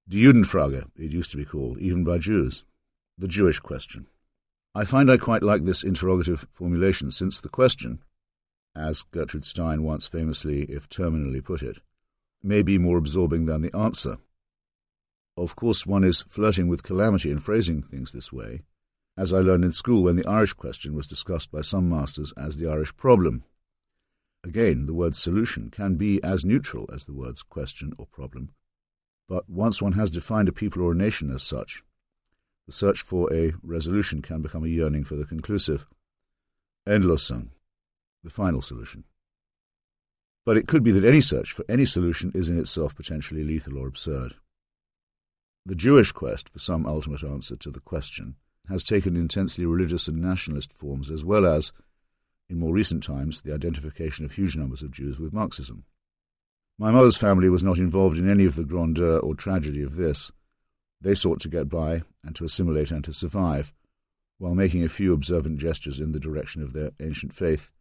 Die Judenfrage, it used to be called, even by Jews. The Jewish question. I find I quite like this interrogative formulation, since the question, as Gertrude Stein once famously, if terminally, put it, may be more absorbing than the answer. Of course, one is flirting with calamity in phrasing things this way, as I learned in school when the Irish question was discussed by some masters as the Irish problem. Again, the word solution can be as neutral as the words question or problem, but once one has defined a people or a nation as such, the search for a resolution can become a yearning for the conclusive Endlösung, the final solution. But it could be that any search for any solution is in itself potentially lethal or absurd. The Jewish quest for some ultimate answer to the question has taken intensely religious and nationalist forms, as well as, in more recent times, the identification of huge numbers of Jews with Marxism. My mother's family was not involved in any of the grandeur or tragedy of this. They sought to get by and to assimilate and to survive, while making a few observant gestures in the direction of their ancient faith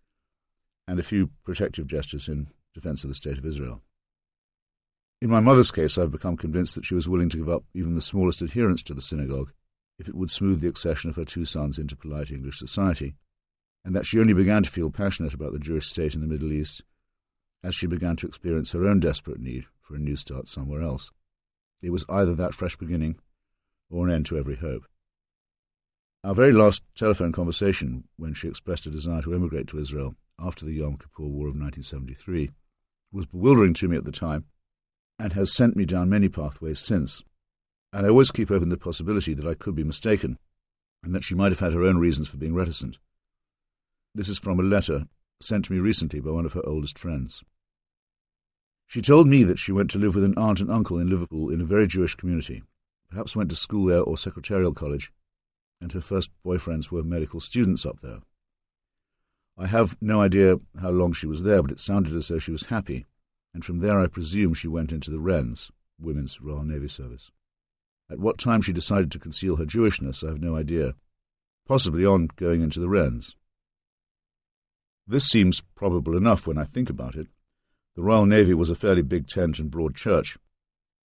and a few protective gestures in defense of the State of Israel. In my mother's case, I've become convinced that she was willing to give up even the smallest adherence to the synagogue if it would smooth the accession of her two sons into polite English society, and that she only began to feel passionate about the Jewish state in the Middle East as she began to experience her own desperate need for a new start somewhere else. It was either that fresh beginning or an end to every hope. Our very last telephone conversation, when she expressed a desire to emigrate to Israel after the Yom Kippur War of 1973, was bewildering to me at the time and has sent me down many pathways since. And I always keep open the possibility that I could be mistaken and that she might have had her own reasons for being reticent. This is from a letter sent to me recently by one of her oldest friends. She told me that she went to live with an aunt and uncle in Liverpool in a very Jewish community, perhaps went to school there or secretarial college, and her first boyfriends were medical students up there. I have no idea how long she was there, but it sounded as though she was happy, and from there I presume she went into the Wrens, Women's Royal Navy Service. At what time she decided to conceal her Jewishness, I have no idea, possibly on going into the Wrens. This seems probable enough when I think about it. The Royal Navy was a fairly big tent and broad church,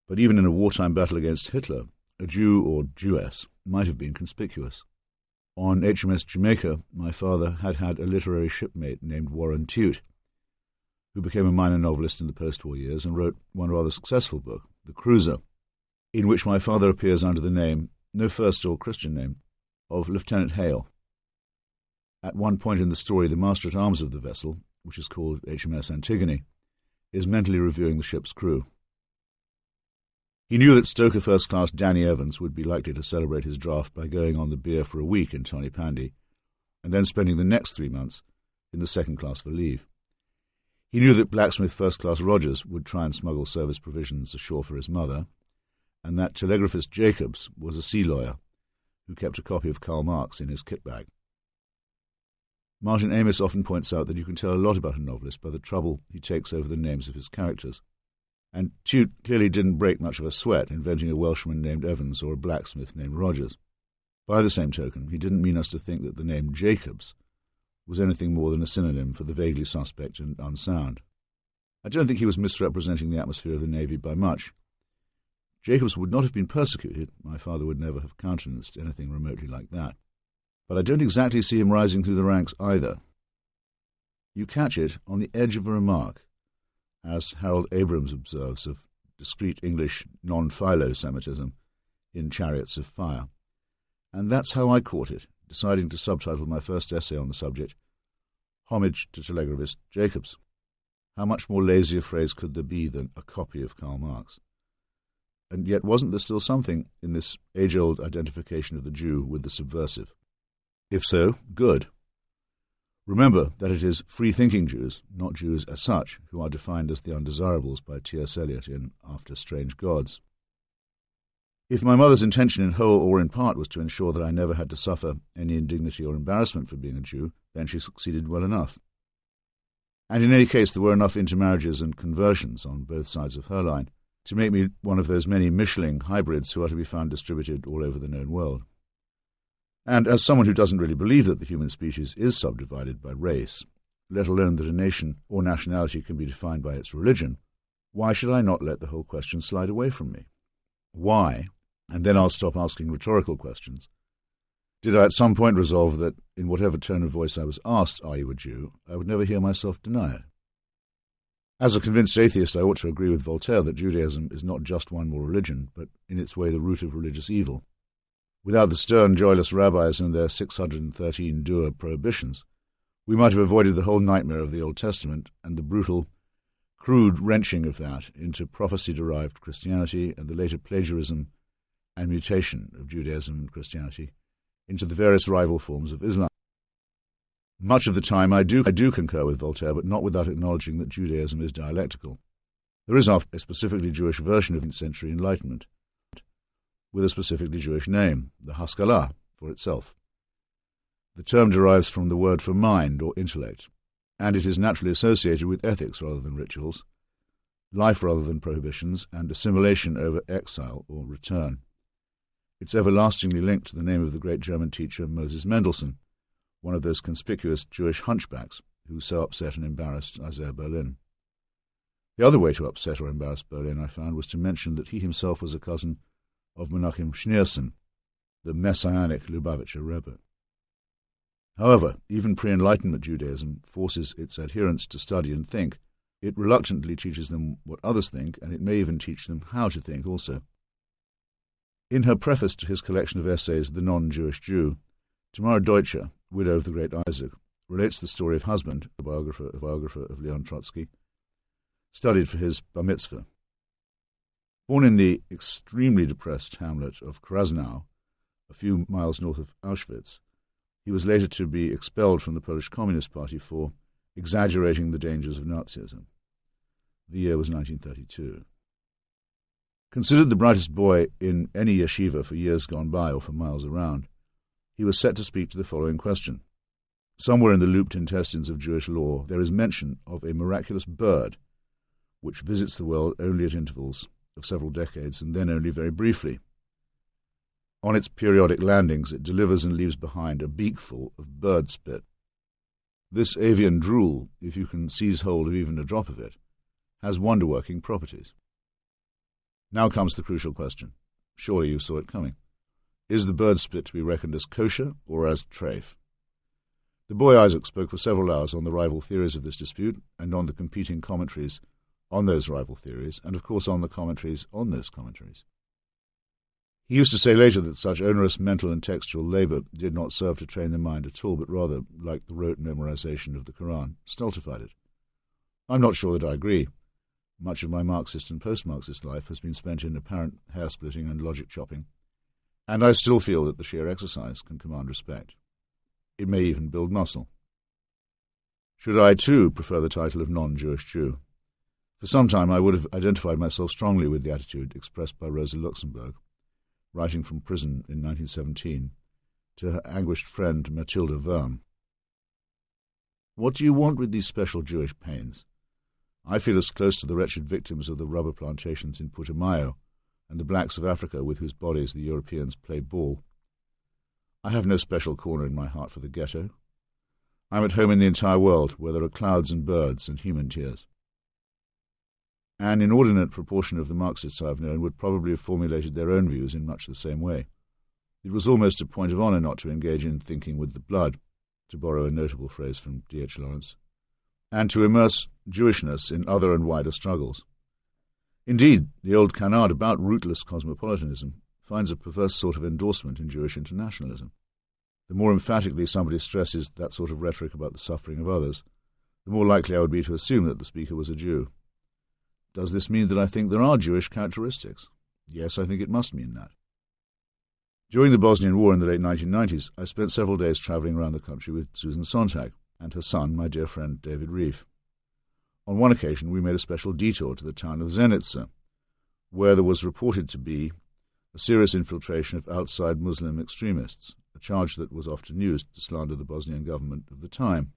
but even in a wartime battle against Hitler, a Jew or Jewess might have been conspicuous. On HMS Jamaica, my father had had a literary shipmate named Warren Tute, who became a minor novelist in the post-war years and wrote one rather successful book, The Cruiser, in which my father appears under the name, no first or Christian name, of Lieutenant Hale. At one point in the story, the master-at-arms of the vessel, which is called HMS Antigone, is mentally reviewing the ship's crew. He knew that Stoker First Class Danny Evans would be likely to celebrate his draft by going on the beer for a week in Tony Pandy, and then spending the next 3 months in the second class for leave. He knew that Blacksmith First Class Rogers would try and smuggle service provisions ashore for his mother, and that telegraphist Jacobs was a sea lawyer who kept a copy of Karl Marx in his kit bag. Martin Amis often points out that you can tell a lot about a novelist by the trouble he takes over the names of his characters, and Tute clearly didn't break much of a sweat inventing a Welshman named Evans or a blacksmith named Rogers. By the same token, he didn't mean us to think that the name Jacobs was anything more than a synonym for the vaguely suspect and unsound. I don't think he was misrepresenting the atmosphere of the Navy by much. Jacobs would not have been persecuted. My father would never have countenanced anything remotely like that. But I don't exactly see him rising through the ranks either. You catch it on the edge of a remark, as Harold Abrams observes of discreet English non-philo-Semitism in Chariots of Fire. And that's how I caught it, deciding to subtitle my first essay on the subject, Homage to Telegraphist Jacobs. How much more lazy a phrase could there be than a copy of Karl Marx? And yet wasn't there still something in this age-old identification of the Jew with the subversive? If so, good. Remember that it is free-thinking Jews, not Jews as such, who are defined as the undesirables by T.S. Eliot in After Strange Gods. If my mother's intention in whole or in part was to ensure that I never had to suffer any indignity or embarrassment for being a Jew, then she succeeded well enough. And in any case, there were enough intermarriages and conversions on both sides of her line to make me one of those many Mischling hybrids who are to be found distributed all over the known world. And as someone who doesn't really believe that the human species is subdivided by race, let alone that a nation or nationality can be defined by its religion, why should I not let the whole question slide away from me? why, and then I'll stop asking rhetorical questions, did I at some point resolve that, in whatever tone of voice I was asked, "Are you a Jew?" I would never hear myself deny it. As a convinced atheist, I ought to agree with Voltaire that Judaism is not just one more religion, but in its way the root of religious evil. Without the stern, joyless rabbis and their 613 dour prohibitions, we might have avoided the whole nightmare of the Old Testament and the brutal, crude wrenching of that into prophecy-derived Christianity and the later plagiarism and mutation of Judaism and Christianity into the various rival forms of Islam. Much of the time I do concur with Voltaire, but not without acknowledging that Judaism is dialectical. There is a specifically Jewish version of 18th century Enlightenment, with a specifically Jewish name, the Haskalah, for itself. The term derives from the word for mind or intellect, and it is naturally associated with ethics rather than rituals, life rather than prohibitions, and assimilation over exile or return. It's everlastingly linked to the name of the great German teacher Moses Mendelssohn, one of those conspicuous Jewish hunchbacks who so upset and embarrassed Isaiah Berlin. The other way to upset or embarrass Berlin, I found, was to mention that he himself was a cousin of Menachem Schneerson, the messianic Lubavitcher Rebbe. However, even pre-Enlightenment Judaism forces its adherents to study and think. It reluctantly teaches them what others think, and it may even teach them how to think also. In her preface to his collection of essays, The Non-Jewish Jew, Tamara Deutscher, widow of the great Isaac, relates the story of husband, a biographer of Leon Trotsky, studied for his bar mitzvah. Born in the extremely depressed hamlet of Krasnau, a few miles north of Auschwitz, he was later to be expelled from the Polish Communist Party for exaggerating the dangers of Nazism. The year was 1932. Considered the brightest boy in any yeshiva for years gone by or for miles around, he was set to speak to the following question. Somewhere in the looped intestines of Jewish lore there is mention of a miraculous bird which visits the world only at intervals of several decades and then only very briefly. On its periodic landings it delivers and leaves behind a beakful of bird spit. This avian drool, if you can seize hold of even a drop of it, has wonder-working properties. Now comes the crucial question. Surely you saw it coming. Is the bird spit to be reckoned as kosher or as treif? The boy Isaac spoke for several hours on the rival theories of this dispute and on the competing commentaries on those rival theories, and of course on the commentaries on those commentaries. He used to say later that such onerous mental and textual labour did not serve to train the mind at all, but rather, like the rote memorization of the Quran, stultified it. I'm not sure that I agree. Much of my Marxist and post-Marxist life has been spent in apparent hair-splitting and logic-chopping, and I still feel that the sheer exercise can command respect. It may even build muscle. Should I, too, prefer the title of non-Jewish Jew? For some time I would have identified myself strongly with the attitude expressed by Rosa Luxemburg, writing from prison in 1917, to her anguished friend Mathilde Worm. What do you want with these special Jewish pains? I feel as close to the wretched victims of the rubber plantations in Putumayo and the blacks of Africa with whose bodies the Europeans play ball. I have no special corner in my heart for the ghetto. I am at home in the entire world, where there are clouds and birds and human tears. An inordinate proportion of the Marxists I have known would probably have formulated their own views in much the same way. It was almost a point of honour not to engage in thinking with the blood, to borrow a notable phrase from D.H. Lawrence, and to immerse Jewishness in other and wider struggles. Indeed, the old canard about rootless cosmopolitanism finds a perverse sort of endorsement in Jewish internationalism. The more emphatically somebody stresses that sort of rhetoric about the suffering of others, the more likely I would be to assume that the speaker was a Jew. Does this mean that I think there are Jewish characteristics? Yes, I think it must mean that. During the Bosnian War in the late 1990s, I spent several days travelling around the country with Susan Sontag and her son, my dear friend David Reef. On one occasion, we made a special detour to the town of Zenica, where there was reported to be a serious infiltration of outside Muslim extremists, a charge that was often used to slander the Bosnian government of the time.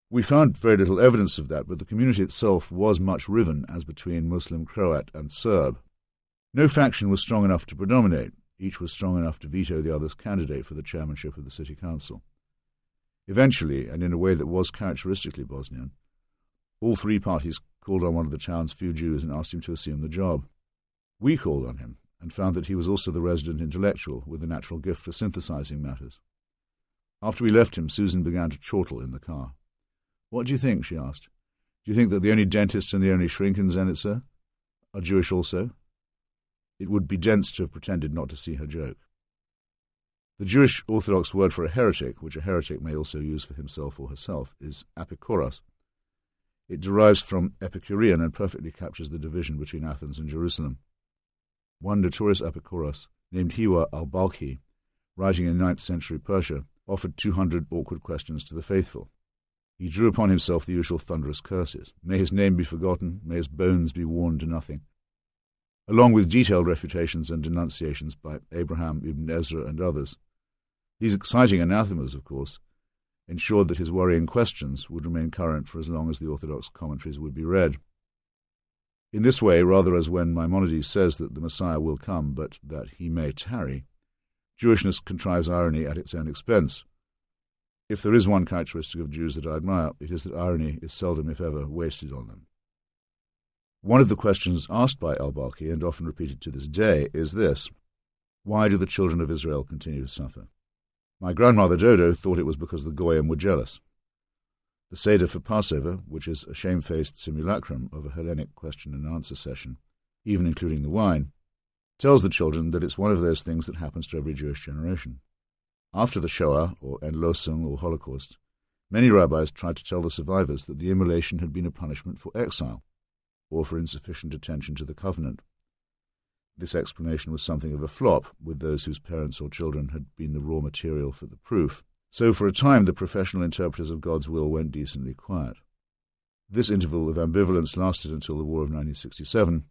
We found very little evidence of that, but the community itself was much riven as between Muslim, Croat, and Serb. No faction was strong enough to predominate. Each was strong enough to veto the other's candidate for the chairmanship of the city council. Eventually, and in a way that was characteristically Bosnian, all three parties called on one of the town's few Jews and asked him to assume the job. We called on him and found that he was also the resident intellectual with a natural gift for synthesizing matters. After we left him, Susan began to chortle in the car. "What do you think?" she asked. "Do you think that the only dentist and the only shrink in Zenitzer are Jewish also?" It would be dense to have pretended not to see her joke. The Jewish Orthodox word for a heretic, which a heretic may also use for himself or herself, is apikoros. It derives from Epicurean and perfectly captures the division between Athens and Jerusalem. One notorious apikoros, named Hiwa al-Balkhi, writing in 9th century Persia, offered 200 awkward questions to the faithful. He drew upon himself the usual thunderous curses. May his name be forgotten, may his bones be worn to nothing. Along with detailed refutations and denunciations by Abraham, Ibn Ezra, and others. These exciting anathemas, of course, ensured that his worrying questions would remain current for as long as the Orthodox commentaries would be read. In this way, rather as when Maimonides says that the Messiah will come, but that he may tarry, Jewishness contrives irony at its own expense. If there is one characteristic of Jews that I admire, it is that irony is seldom, if ever, wasted on them. One of the questions asked by al-Balkhi, and often repeated to this day, is this: why do the children of Israel continue to suffer? My grandmother Dodo thought it was because the Goyim were jealous. The Seder for Passover, which is a shamefaced simulacrum of a Hellenic question-and-answer session, even including the wine, tells the children that it's one of those things that happens to every Jewish generation. After the Shoah, or Enlosung, or Holocaust, many rabbis tried to tell the survivors that the immolation had been a punishment for exile, or for insufficient attention to the covenant. This explanation was something of a flop with those whose parents or children had been the raw material for the proof, so for a time the professional interpreters of God's will went decently quiet. This interval of ambivalence lasted until the War of 1967,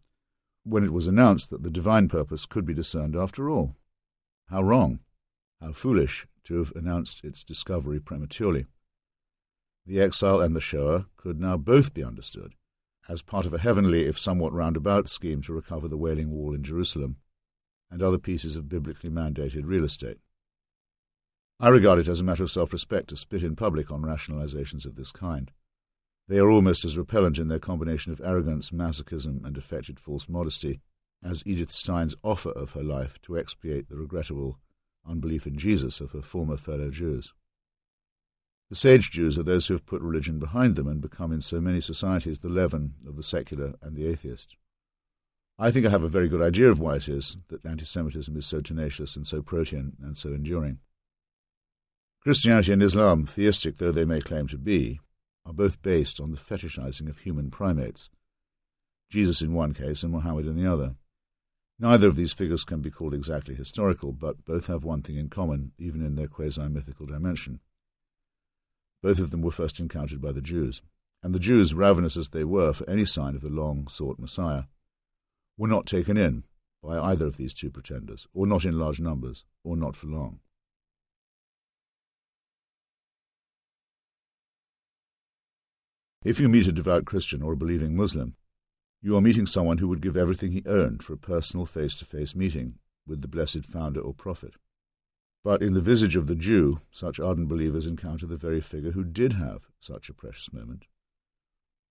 when it was announced that the divine purpose could be discerned after all. How wrong, how foolish to have announced its discovery prematurely. The exile and the Shoah could now both be understood as part of a heavenly, if somewhat roundabout, scheme to recover the Wailing Wall in Jerusalem and other pieces of biblically mandated real estate. I regard it as a matter of self-respect to spit in public on rationalizations of this kind. They are almost as repellent in their combination of arrogance, masochism, and affected false modesty as Edith Stein's offer of her life to expiate the regrettable unbelief in Jesus of her former fellow Jews. The sage Jews are those who have put religion behind them and become in so many societies the leaven of the secular and the atheist. I think I have a very good idea of why it is that anti-Semitism is so tenacious and so protean and so enduring. Christianity and Islam, theistic though they may claim to be, are both based on the fetishizing of human primates, Jesus in one case and Muhammad in the other. Neither of these figures can be called exactly historical, but both have one thing in common, even in their quasi-mythical dimension. Both of them were first encountered by the Jews, and the Jews, ravenous as they were for any sign of the long-sought Messiah, were not taken in by either of these two pretenders, or not in large numbers, or not for long. If you meet a devout Christian or a believing Muslim, you are meeting someone who would give everything he owned for a personal face-to-face meeting with the blessed founder or prophet. But in the visage of the Jew, such ardent believers encounter the very figure who did have such a precious moment,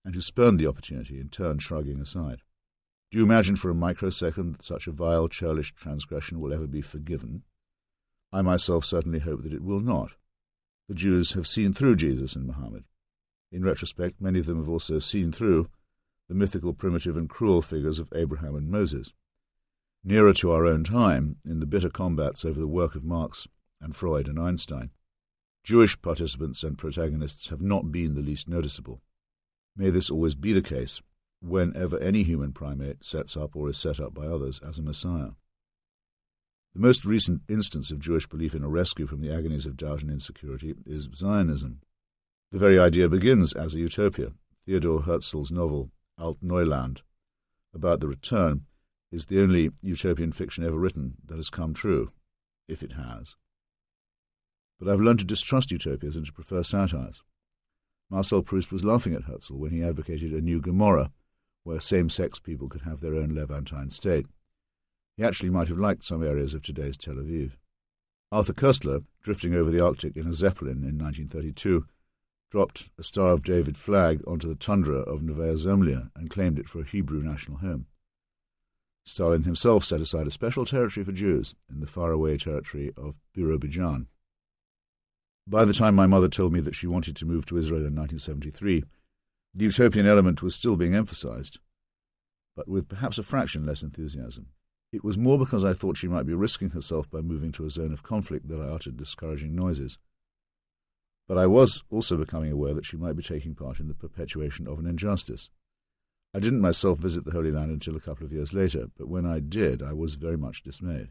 and who spurned the opportunity, in turn shrugging aside. Do you imagine for a microsecond that such a vile, churlish transgression will ever be forgiven? I myself certainly hope that it will not. The Jews have seen through Jesus and Muhammad. In retrospect, many of them have also seen through the mythical, primitive, and cruel figures of Abraham and Moses. Nearer to our own time, in the bitter combats over the work of Marx and Freud and Einstein, Jewish participants and protagonists have not been the least noticeable. May this always be the case whenever any human primate sets up or is set up by others as a messiah. The most recent instance of Jewish belief in a rescue from the agonies of doubt and insecurity is Zionism. The very idea begins as a utopia. Theodor Herzl's novel, Alt Neuland, about the return, is the only utopian fiction ever written that has come true, if it has. But I've learned to distrust utopias and to prefer satires. Marcel Proust was laughing at Herzl when he advocated a new Gomorrah, where same-sex people could have their own Levantine state. He actually might have liked some areas of today's Tel Aviv. Arthur Koestler, drifting over the Arctic in a Zeppelin in 1932, dropped a Star of David flag onto the tundra of Novaya Zemlya and claimed it for a Hebrew national home. Stalin himself set aside a special territory for Jews in the faraway territory of Birobidzhan. By the time my mother told me that she wanted to move to Israel in 1973, the utopian element was still being emphasized, but with perhaps a fraction less enthusiasm. It was more because I thought she might be risking herself by moving to a zone of conflict that I uttered discouraging noises. But I was also becoming aware that she might be taking part in the perpetuation of an injustice. I didn't myself visit the Holy Land until a couple of years later, but when I did, I was very much dismayed.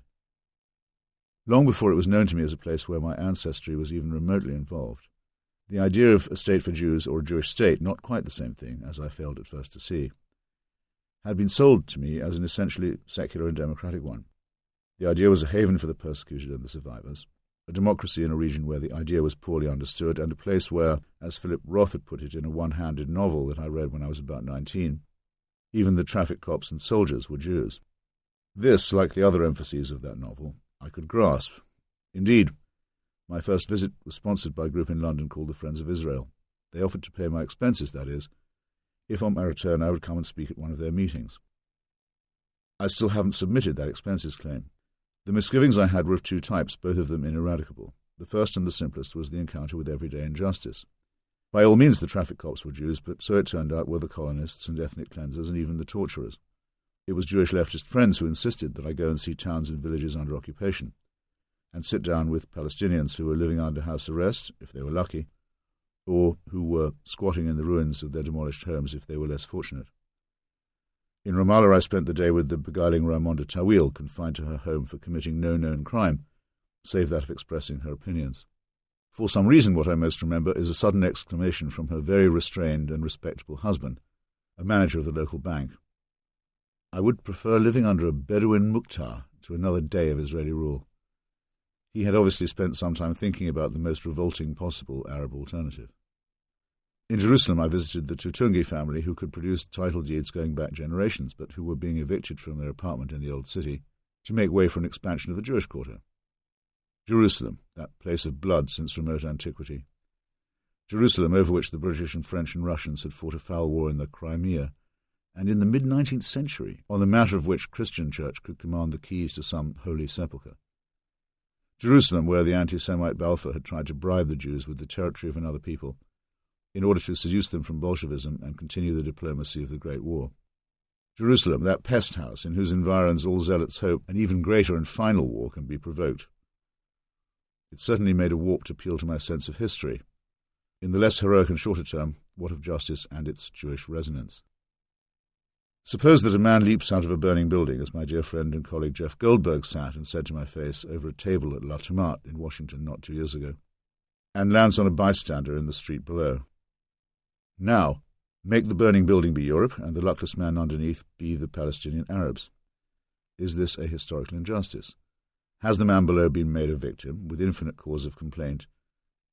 Long before it was known to me as a place where my ancestry was even remotely involved, the idea of a state for Jews or a Jewish state, not quite the same thing, as I failed at first to see, had been sold to me as an essentially secular and democratic one. The idea was a haven for the persecuted and the survivors, a democracy in a region where the idea was poorly understood, and a place where, as Philip Roth had put it in a one-handed novel that I read when I was about 19, even the traffic cops and soldiers were Jews. This, like the other emphases of that novel, I could grasp. Indeed, my first visit was sponsored by a group in London called the Friends of Israel. They offered to pay my expenses, that is, if on my return I would come and speak at one of their meetings. I still haven't submitted that expenses claim. The misgivings I had were of two types, both of them ineradicable. The first and the simplest was the encounter with everyday injustice. By all means the traffic cops were Jews, but so it turned out were the colonists and ethnic cleansers and even the torturers. It was Jewish leftist friends who insisted that I go and see towns and villages under occupation, and sit down with Palestinians who were living under house arrest, if they were lucky, or who were squatting in the ruins of their demolished homes if they were less fortunate. In Ramallah I spent the day with the beguiling Raimonda Tawil, confined to her home for committing no known crime, save that of expressing her opinions. For some reason what I most remember is a sudden exclamation from her very restrained and respectable husband, a manager of the local bank. I would prefer living under a Bedouin Mukhtar to another day of Israeli rule. He had obviously spent some time thinking about the most revolting possible Arab alternative. In Jerusalem I visited the Tutungi family, who could produce title deeds going back generations, but who were being evicted from their apartment in the old city to make way for an expansion of the Jewish quarter. Jerusalem, that place of blood since remote antiquity. Jerusalem, over which the British and French and Russians had fought a foul war in the Crimea, and in the mid-19th century, on the matter of which Christian church could command the keys to some holy sepulchre. Jerusalem, where the anti-Semite Balfour had tried to bribe the Jews with the territory of another people, in order to seduce them from Bolshevism and continue the diplomacy of the Great War. Jerusalem, that pest house in whose environs all zealots hope an even greater and final war can be provoked. It certainly made a warped appeal to my sense of history. In the less heroic and shorter term, what of justice and its Jewish resonance? Suppose that a man leaps out of a burning building, as my dear friend and colleague Jeff Goldberg sat and said to my face over a table at La Tomate in Washington not 2 years ago, and lands on a bystander in the street below. Now, make the burning building be Europe and the luckless man underneath be the Palestinian Arabs. Is this a historical injustice? Has the man below been made a victim, with infinite cause of complaint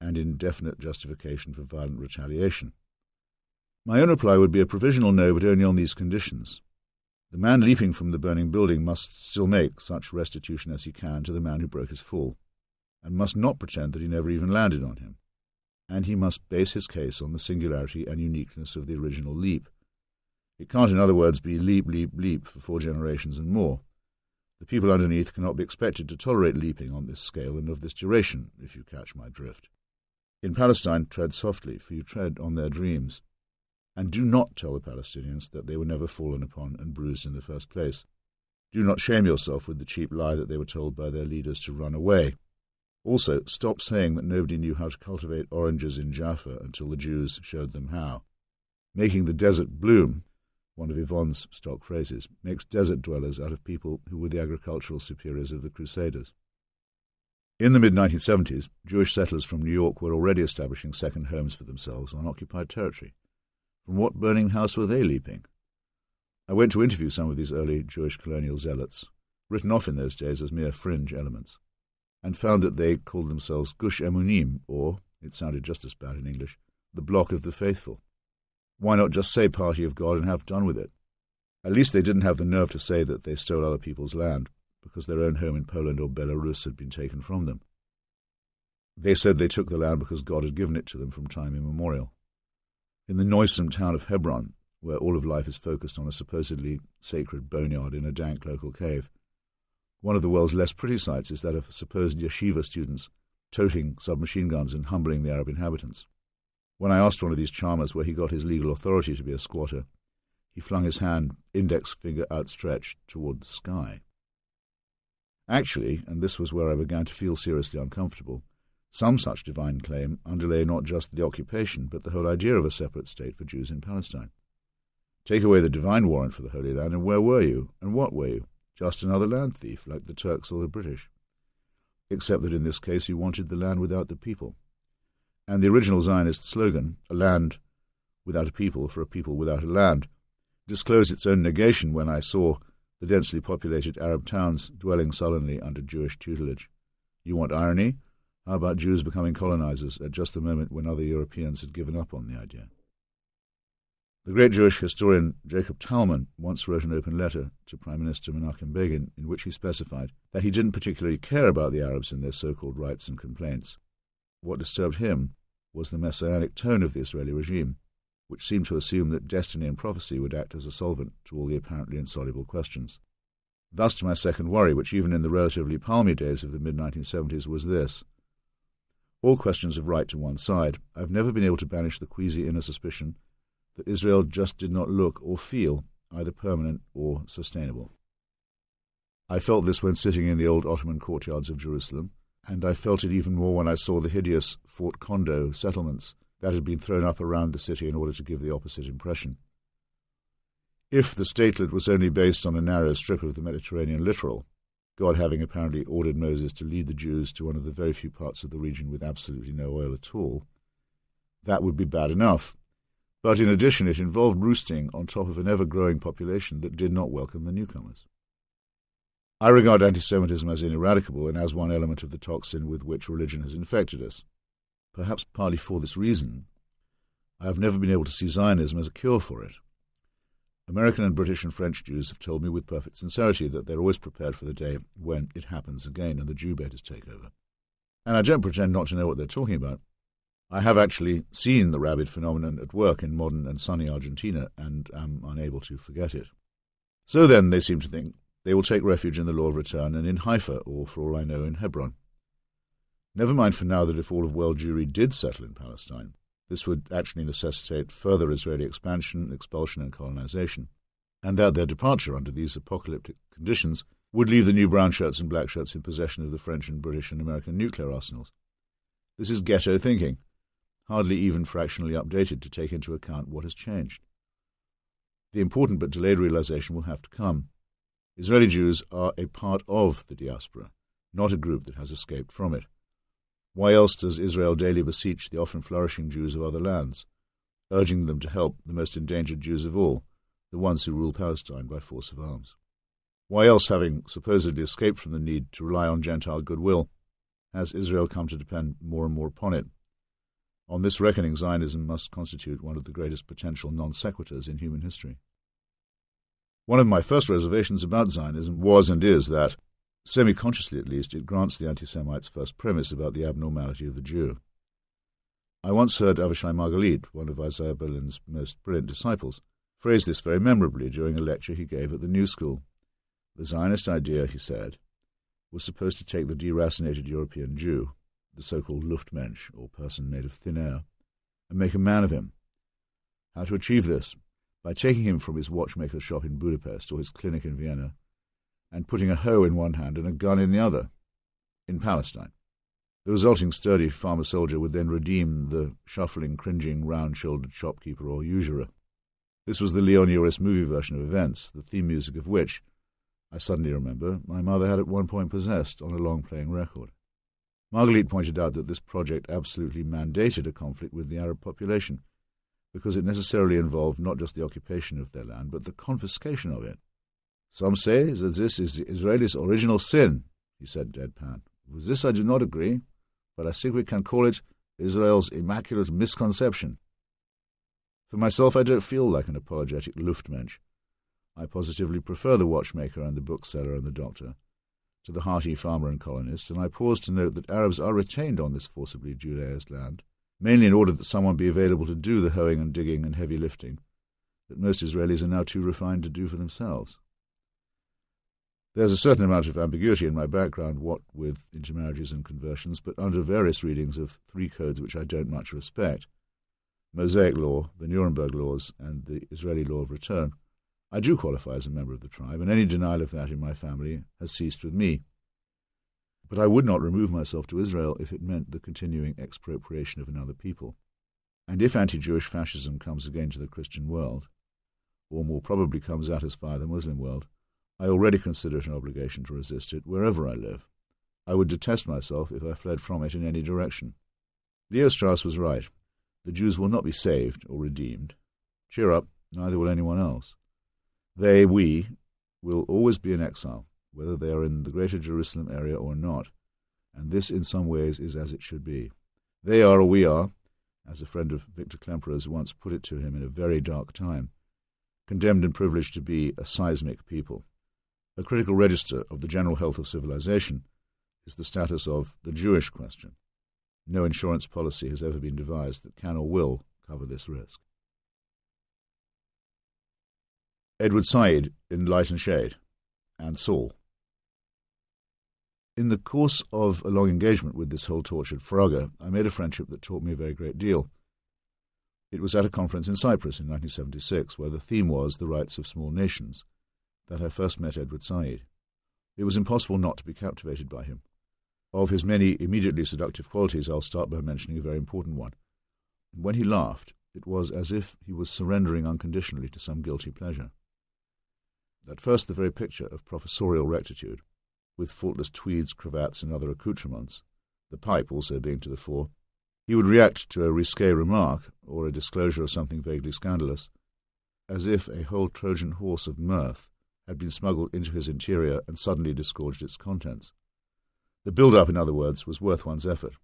and indefinite justification for violent retaliation? My own reply would be a provisional no, but only on these conditions. The man leaping from the burning building must still make such restitution as he can to the man who broke his fall, and must not pretend that he never even landed on him. And he must base his case on the singularity and uniqueness of the original leap. It can't, in other words, be leap, leap, leap for 4 generations and more. The people underneath cannot be expected to tolerate leaping on this scale and of this duration, if you catch my drift. In Palestine, tread softly, for you tread on their dreams. And do not tell the Palestinians that they were never fallen upon and bruised in the first place. Do not shame yourself with the cheap lie that they were told by their leaders to run away. Also, stop saying that nobody knew how to cultivate oranges in Jaffa until the Jews showed them how. Making the desert bloom, one of Yvonne's stock phrases, makes desert dwellers out of people who were the agricultural superiors of the Crusaders. In the mid-1970s, Jewish settlers from New York were already establishing second homes for themselves on occupied territory. From what burning house were they leaping? I went to interview some of these early Jewish colonial zealots, written off in those days as mere fringe elements, and found that they called themselves Gush Emunim, or, it sounded just as bad in English, the Block of the Faithful. Why not just say Party of God and have done with it? At least they didn't have the nerve to say that they stole other people's land, because their own home in Poland or Belarus had been taken from them. They said they took the land because God had given it to them from time immemorial. In the noisome town of Hebron, where all of life is focused on a supposedly sacred boneyard in a dank local cave. One of the world's less pretty sights is that of supposed yeshiva students toting submachine guns and humbling the Arab inhabitants. When I asked one of these charmers where he got his legal authority to be a squatter, he flung his hand, index finger outstretched, toward the sky. Actually, and this was where I began to feel seriously uncomfortable, some such divine claim underlay not just the occupation, but the whole idea of a separate state for Jews in Palestine. Take away the divine warrant for the Holy Land, and where were you, and what were you? Just another land thief, like the Turks or the British. Except that in this case you wanted the land without the people. And the original Zionist slogan, a land without a people for a people without a land, disclosed its own negation when I saw the densely populated Arab towns dwelling sullenly under Jewish tutelage. You want irony? How about Jews becoming colonizers at just the moment when other Europeans had given up on the idea? The great Jewish historian Jacob Talman once wrote an open letter to Prime Minister Menachem Begin in which he specified that he didn't particularly care about the Arabs and their so-called rights and complaints. What disturbed him was the messianic tone of the Israeli regime, which seemed to assume that destiny and prophecy would act as a solvent to all the apparently insoluble questions. Thus to my second worry, which even in the relatively palmy days of the mid-1970s was this. All questions of right to one side, I've never been able to banish the queasy inner suspicion that Israel just did not look or feel either permanent or sustainable. I felt this when sitting in the old Ottoman courtyards of Jerusalem, and I felt it even more when I saw the hideous Fort Condo settlements that had been thrown up around the city in order to give the opposite impression. If the statelet was only based on a narrow strip of the Mediterranean littoral, God having apparently ordered Moses to lead the Jews to one of the very few parts of the region with absolutely no oil at all, that would be bad enough. But in addition, it involved roosting on top of an ever-growing population that did not welcome the newcomers. I regard anti-Semitism as ineradicable and as one element of the toxin with which religion has infected us. Perhaps partly for this reason, I have never been able to see Zionism as a cure for it. American and British and French Jews have told me with perfect sincerity that they're always prepared for the day when it happens again and the Jew baiters take over. And I don't pretend not to know what they're talking about. I have actually seen the rabid phenomenon at work in modern and sunny Argentina and am unable to forget it. So then, they seem to think, they will take refuge in the law of return and in Haifa, or for all I know, in Hebron. Never mind for now that if all of world Jewry did settle in Palestine, this would actually necessitate further Israeli expansion, expulsion and colonization, and that their departure under these apocalyptic conditions would leave the new brown shirts and black shirts in possession of the French and British and American nuclear arsenals. This is ghetto thinking, hardly even fractionally updated to take into account what has changed. The important but delayed realization will have to come. Israeli Jews are a part of the diaspora, not a group that has escaped from it. Why else does Israel daily beseech the often flourishing Jews of other lands, urging them to help the most endangered Jews of all, the ones who rule Palestine by force of arms? Why else, having supposedly escaped from the need to rely on Gentile goodwill, has Israel come to depend more and more upon it? On this reckoning, Zionism must constitute one of the greatest potential non sequiturs in human history. One of my first reservations about Zionism was and is that, semi-consciously at least, it grants the anti-Semites' first premise about the abnormality of the Jew. I once heard Avishai Margalit, one of Isaiah Berlin's most brilliant disciples, phrase this very memorably during a lecture he gave at the New School. The Zionist idea, he said, was supposed to take the deracinated European Jew, the so-called Luftmensch, or person made of thin air, and make a man of him. How to achieve this? By taking him from his watchmaker's shop in Budapest or his clinic in Vienna, and putting a hoe in one hand and a gun in the other, in Palestine. The resulting sturdy farmer-soldier would then redeem the shuffling, cringing, round-shouldered shopkeeper or usurer. This was the Leon Uris movie version of events, the theme music of which, I suddenly remember, my mother had at one point possessed on a long-playing record. Margalit pointed out that this project absolutely mandated a conflict with the Arab population, because it necessarily involved not just the occupation of their land, but the confiscation of it. Some say that this is the Israelis' original sin, he said deadpan. With this I do not agree, but I think we can call it Israel's immaculate misconception. For myself, I don't feel like an apologetic Luftmensch. I positively prefer the watchmaker and the bookseller and the doctor to the hearty farmer and colonist, and I pause to note that Arabs are retained on this forcibly Judaized land, mainly in order that someone be available to do the hoeing and digging and heavy lifting, that most Israelis are now too refined to do for themselves. There's a certain amount of ambiguity in my background, what with intermarriages and conversions, but under various readings of three codes which I don't much respect, Mosaic law, the Nuremberg laws, and the Israeli law of return, I do qualify as a member of the tribe, and any denial of that in my family has ceased with me. But I would not remove myself to Israel if it meant the continuing expropriation of another people. And if anti-Jewish fascism comes again to the Christian world, or more probably comes at us via the Muslim world, I already consider it an obligation to resist it wherever I live. I would detest myself if I fled from it in any direction. Leo Strauss was right. The Jews will not be saved or redeemed. Cheer up, neither will anyone else. They, we, will always be in exile, whether they are in the Greater Jerusalem area or not, and this in some ways is as it should be. They are, or we are, as a friend of Victor Klemperer's once put it to him in a very dark time, condemned and privileged to be a seismic people. A critical register of the general health of civilization is the status of the Jewish question. No insurance policy has ever been devised that can or will cover this risk. Edward Said in Light and Shade, and Saul. In the course of a long engagement with this whole tortured Frogger, I made a friendship that taught me a very great deal. It was at a conference in Cyprus in 1976, where the theme was the rights of small nations, that I first met Edward Said. It was impossible not to be captivated by him. Of his many immediately seductive qualities, I'll start by mentioning a very important one. When he laughed, it was as if he was surrendering unconditionally to some guilty pleasure. At first, the very picture of professorial rectitude, with faultless tweeds, cravats, and other accoutrements, the pipe also being to the fore, he would react to a risque remark or a disclosure of something vaguely scandalous, as if a whole Trojan horse of mirth had been smuggled into his interior and suddenly disgorged its contents. The build-up, in other words, was worth one's effort,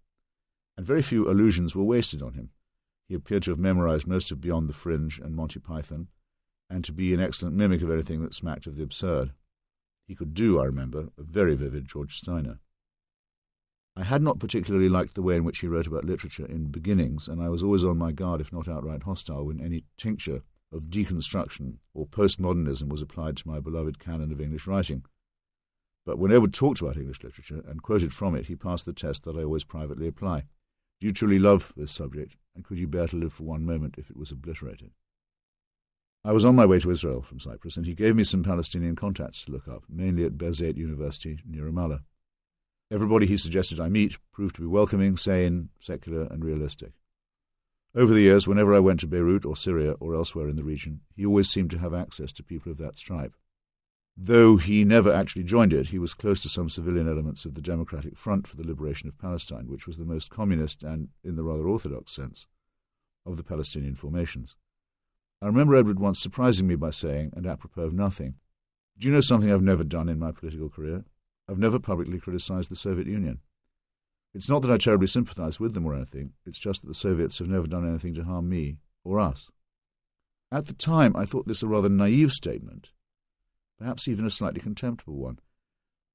and very few allusions were wasted on him. He appeared to have memorized most of Beyond the Fringe and Monty Python, and to be an excellent mimic of anything that smacked of the absurd. He could do, I remember, a very vivid George Steiner. I had not particularly liked the way in which he wrote about literature in Beginnings, and I was always on my guard, if not outright hostile, when any tincture of deconstruction or postmodernism was applied to my beloved canon of English writing. But when Edward talked about English literature and quoted from it, he passed the test that I always privately apply. Do you truly love this subject, and could you bear to live for one moment if it was obliterated? I was on my way to Israel from Cyprus, and he gave me some Palestinian contacts to look up, mainly at Bezeit University near Ramallah. Everybody he suggested I meet proved to be welcoming, sane, secular, and realistic. Over the years, whenever I went to Beirut or Syria or elsewhere in the region, he always seemed to have access to people of that stripe. Though he never actually joined it, he was close to some civilian elements of the Democratic Front for the Liberation of Palestine, which was the most communist and, in the rather orthodox sense, of the Palestinian formations. I remember Edward once surprising me by saying, and apropos of nothing, "Do you know something I've never done in my political career? I've never publicly criticized the Soviet Union. It's not that I terribly sympathize with them or anything, it's just that the Soviets have never done anything to harm me or us." At the time, I thought this a rather naive statement, perhaps even a slightly contemptible one,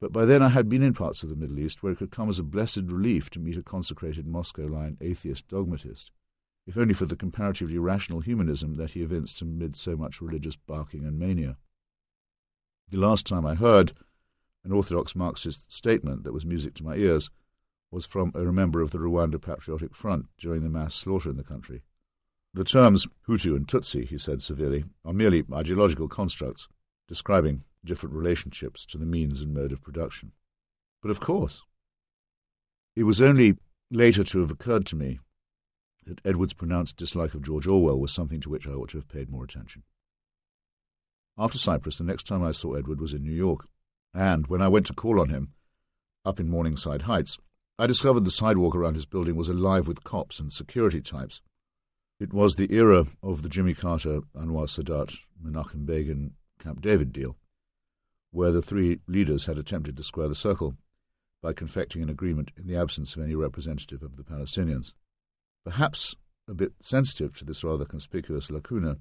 but by then I had been in parts of the Middle East where it could come as a blessed relief to meet a consecrated Moscow-line atheist dogmatist, if only for the comparatively rational humanism that he evinced amid so much religious barking and mania. The last time I heard an orthodox Marxist statement that was music to my ears was from a member of the Rwanda Patriotic Front during the mass slaughter in the country. The terms Hutu and Tutsi, he said severely, are merely ideological constructs describing different relationships to the means and mode of production. But of course, it was only later to have occurred to me that Edward's pronounced dislike of George Orwell was something to which I ought to have paid more attention. After Cyprus, the next time I saw Edward was in New York, and when I went to call on him, up in Morningside Heights, I discovered the sidewalk around his building was alive with cops and security types. It was the era of the Jimmy Carter, Anwar Sadat, Menachem Begin, Camp David deal, where the three leaders had attempted to square the circle by confecting an agreement in the absence of any representative of the Palestinians. Perhaps a bit sensitive to this rather conspicuous lacuna,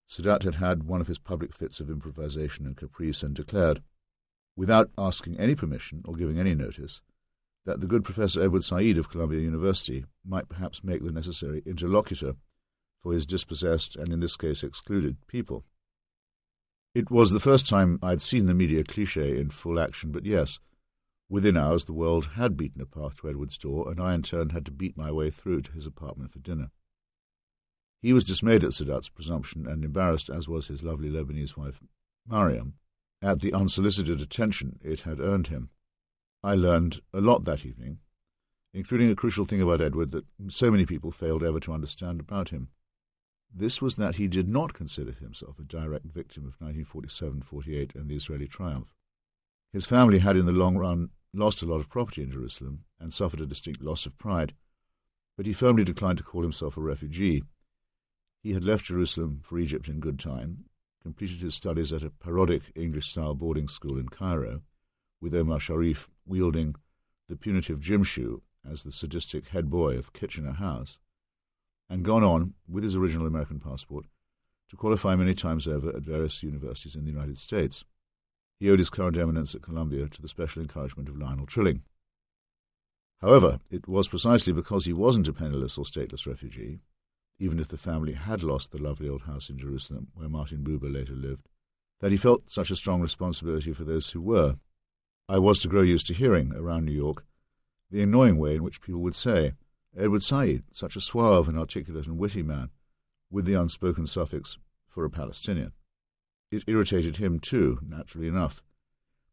Sadat had had one of his public fits of improvisation and caprice and declared, without asking any permission or giving any notice, that the good Professor Edward Said of Columbia University might perhaps make the necessary interlocutor for his dispossessed and in this case excluded people. It was the first time I'd seen the media cliché in full action, but yes, within hours the world had beaten a path to Edward's door, and I in turn had to beat my way through to his apartment for dinner. He was dismayed at Sadat's presumption and embarrassed, as was his lovely Lebanese wife, Mariam, at the unsolicited attention it had earned him. I learned a lot that evening, including a crucial thing about Edward that so many people failed ever to understand about him. This was that he did not consider himself a direct victim of 1947-48 and the Israeli triumph. His family had in the long run lost a lot of property in Jerusalem and suffered a distinct loss of pride, but he firmly declined to call himself a refugee. He had left Jerusalem for Egypt in good time, completed his studies at a parodic English-style boarding school in Cairo, with Omar Sharif wielding the punitive gym shoe as the sadistic head boy of Kitchener House, and gone on, with his original American passport, to qualify many times over at various universities in the United States. He owed his current eminence at Columbia to the special encouragement of Lionel Trilling. However, it was precisely because he wasn't a penniless or stateless refugee, even if the family had lost the lovely old house in Jerusalem where Martin Buber later lived, that he felt such a strong responsibility for those who were. I was to grow used to hearing, around New York, the annoying way in which people would say, Edward Said, such a suave and articulate and witty man, with the unspoken suffix for a Palestinian. It irritated him too, naturally enough,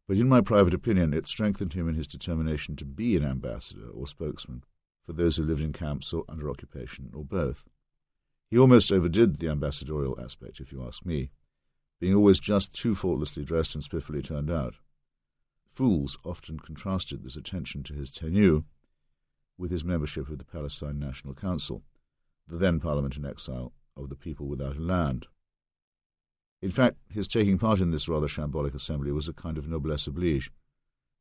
but in my private opinion it strengthened him in his determination to be an ambassador or spokesman for those who lived in camps or under occupation, or both. He almost overdid the ambassadorial aspect, if you ask me, being always just too faultlessly dressed and spiffily turned out. Fools often contrasted this attention to his tenure with his membership of the Palestine National Council, the then parliament in exile of the people without a land. In fact, his taking part in this rather shambolic assembly was a kind of noblesse oblige,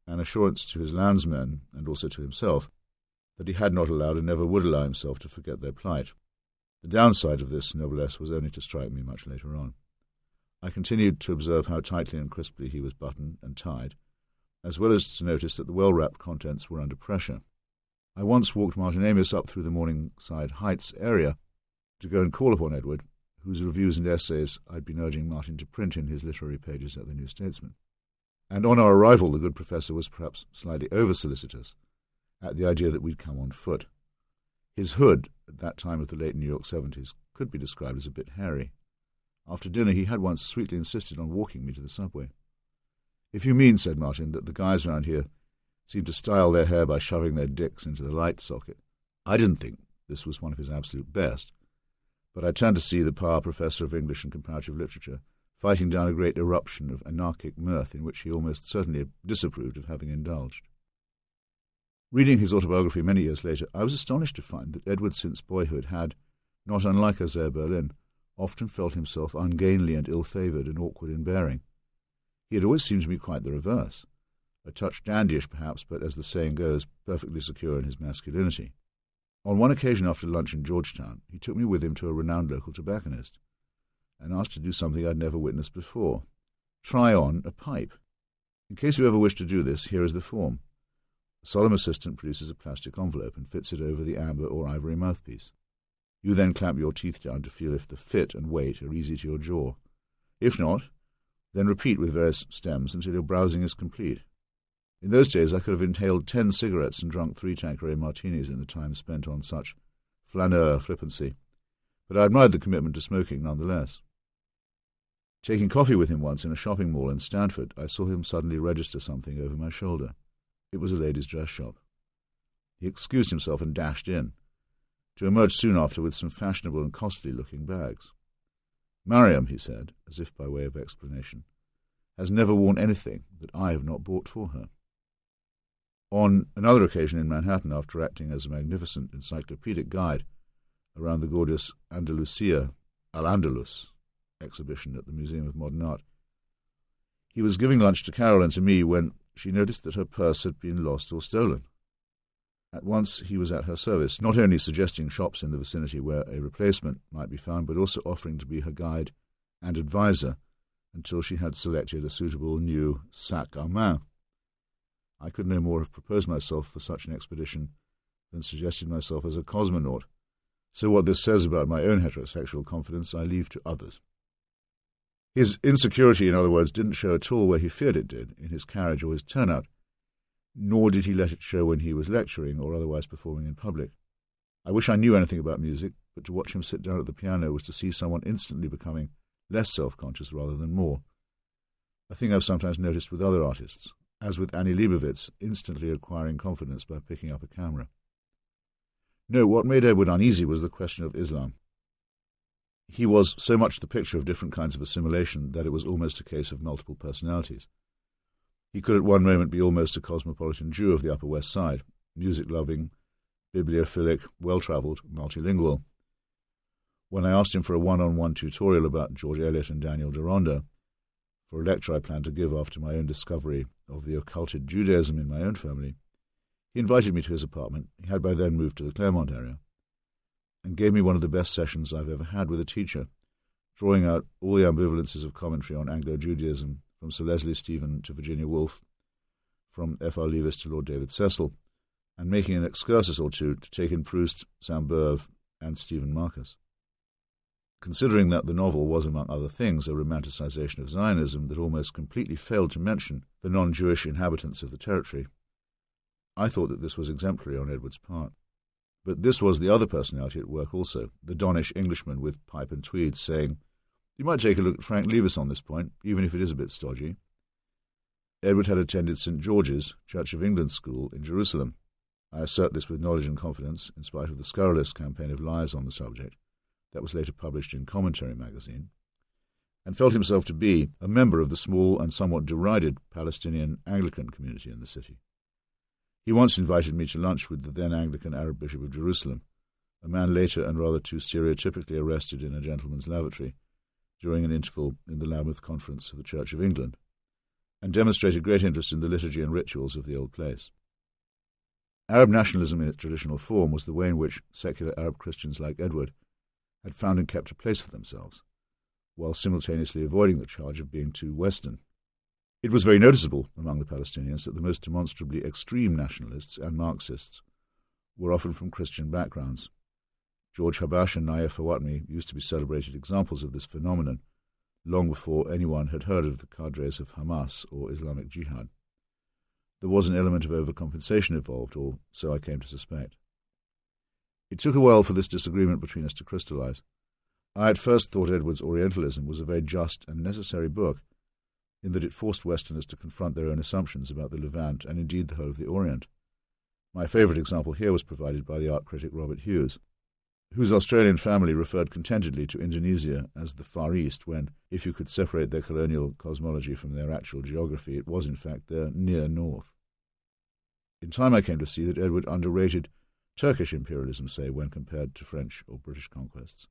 an assurance to his landsmen, and also to himself, that he had not allowed and never would allow himself to forget their plight. The downside of this noblesse was only to strike me much later on. I continued to observe how tightly and crisply he was buttoned and tied, as well as to notice that the well-wrapped contents were under pressure. I once walked Martin Amis up through the Morningside Heights area to go and call upon Edward, whose reviews and essays I'd been urging Martin to print in his literary pages at the New Statesman. And on our arrival, the good professor was perhaps slightly over-solicitous at the idea that we'd come on foot. His hood, at that time of the late New York 70s, could be described as a bit hairy. After dinner, he had once sweetly insisted on walking me to the subway. "If you mean," said Martin, "that the guys around here seem to style their hair by shoving their dicks into the light socket." I didn't think this was one of his absolute best, but I turned to see the Parr Professor of English and Comparative Literature fighting down a great eruption of anarchic mirth in which he almost certainly disapproved of having indulged. Reading his autobiography many years later, I was astonished to find that Edward since boyhood had, not unlike Isaiah Berlin, often felt himself ungainly and ill-favoured and awkward in bearing. He had always seemed to me quite the reverse, a touch dandyish perhaps, but as the saying goes, perfectly secure in his masculinity. On one occasion after lunch in Georgetown, he took me with him to a renowned local tobacconist and asked to do something I'd never witnessed before: try on a pipe. In case you ever wish to do this, here is the form. The solemn assistant produces a plastic envelope and fits it over the amber or ivory mouthpiece. You then clamp your teeth down to feel if the fit and weight are easy to your jaw. If not, then repeat with various stems until your browsing is complete. In those days I could have inhaled 10 cigarettes and drunk 3 Tanqueray martinis in the time spent on such flaneur flippancy, but I admired the commitment to smoking nonetheless. Taking coffee with him once in a shopping mall in Stanford, I saw him suddenly register something over my shoulder. It was a ladies' dress shop. He excused himself and dashed in, to emerge soon after with some fashionable and costly-looking bags. "Mariam," he said, as if by way of explanation, "has never worn anything that I have not bought for her." On another occasion in Manhattan, after acting as a magnificent encyclopedic guide around the gorgeous Andalusia al-Andalus exhibition at the Museum of Modern Art, he was giving lunch to Carol and to me when she noticed that her purse had been lost or stolen. At once he was at her service, not only suggesting shops in the vicinity where a replacement might be found, but also offering to be her guide and adviser until she had selected a suitable new sac à main. I could no more have proposed myself for such an expedition than suggested myself as a cosmonaut, So what this says about my own heterosexual confidence I leave to others. His insecurity, in other words, didn't show at all where he feared it did, in his carriage or his turnout, nor did he let it show when he was lecturing or otherwise performing in public. I wish I knew anything about music, but to watch him sit down at the piano was to see someone instantly becoming less self-conscious rather than more. A thing I've sometimes noticed with other artists, as with Annie Leibovitz, instantly acquiring confidence by picking up a camera. No, what made Edward uneasy was the question of Islam. He was so much the picture of different kinds of assimilation that it was almost a case of multiple personalities. He could at one moment be almost a cosmopolitan Jew of the Upper West Side, music-loving, bibliophilic, well-travelled, multilingual. When I asked him for a one-on-one tutorial about George Eliot and Daniel Deronda, for a lecture I planned to give after my own discovery of the occulted Judaism in my own family, he invited me to his apartment. He had by then moved to the Claremont area, and gave me one of the best sessions I've ever had with a teacher, drawing out all the ambivalences of commentary on Anglo-Judaism, from Sir Leslie Stephen to Virginia Woolf, from F.R. Leavis to Lord David Cecil, and making an excursus or two to take in Proust, Sainte-Beuve, and Stephen Marcus. Considering that the novel was, among other things, a romanticization of Zionism that almost completely failed to mention the non-Jewish inhabitants of the territory, I thought that this was exemplary on Edward's part. But this was the other personality at work also, the donnish Englishman with pipe and tweeds, saying, "You might take a look at Frank Leavis on this point, even if it is a bit stodgy." Edward had attended St. George's, Church of England school in Jerusalem. I assert this with knowledge and confidence, in spite of the scurrilous campaign of lies on the subject that was later published in Commentary magazine, and felt himself to be a member of the small and somewhat derided Palestinian Anglican community in the city. He once invited me to lunch with the then Anglican Arab Bishop of Jerusalem, a man later and rather too stereotypically arrested in a gentleman's lavatory during an interval in the Lambeth Conference of the Church of England, and demonstrated great interest in the liturgy and rituals of the old place. Arab nationalism in its traditional form was the way in which secular Arab Christians like Edward had found and kept a place for themselves, while simultaneously avoiding the charge of being too Western. It was very noticeable among the Palestinians that the most demonstrably extreme nationalists and Marxists were often from Christian backgrounds. George Habash and Naif Fawatmi used to be celebrated examples of this phenomenon, long before anyone had heard of the cadres of Hamas or Islamic Jihad. There was an element of overcompensation involved, or so I came to suspect. It took a while for this disagreement between us to crystallize. I at first thought Edward's Orientalism was a very just and necessary book, in that it forced Westerners to confront their own assumptions about the Levant and indeed the whole of the Orient. My favourite example here was provided by the art critic Robert Hughes, whose Australian family referred contentedly to Indonesia as the Far East when, if you could separate their colonial cosmology from their actual geography, it was in fact their near north. In time I came to see that Edward underrated Turkish imperialism, say, when compared to French or British conquests,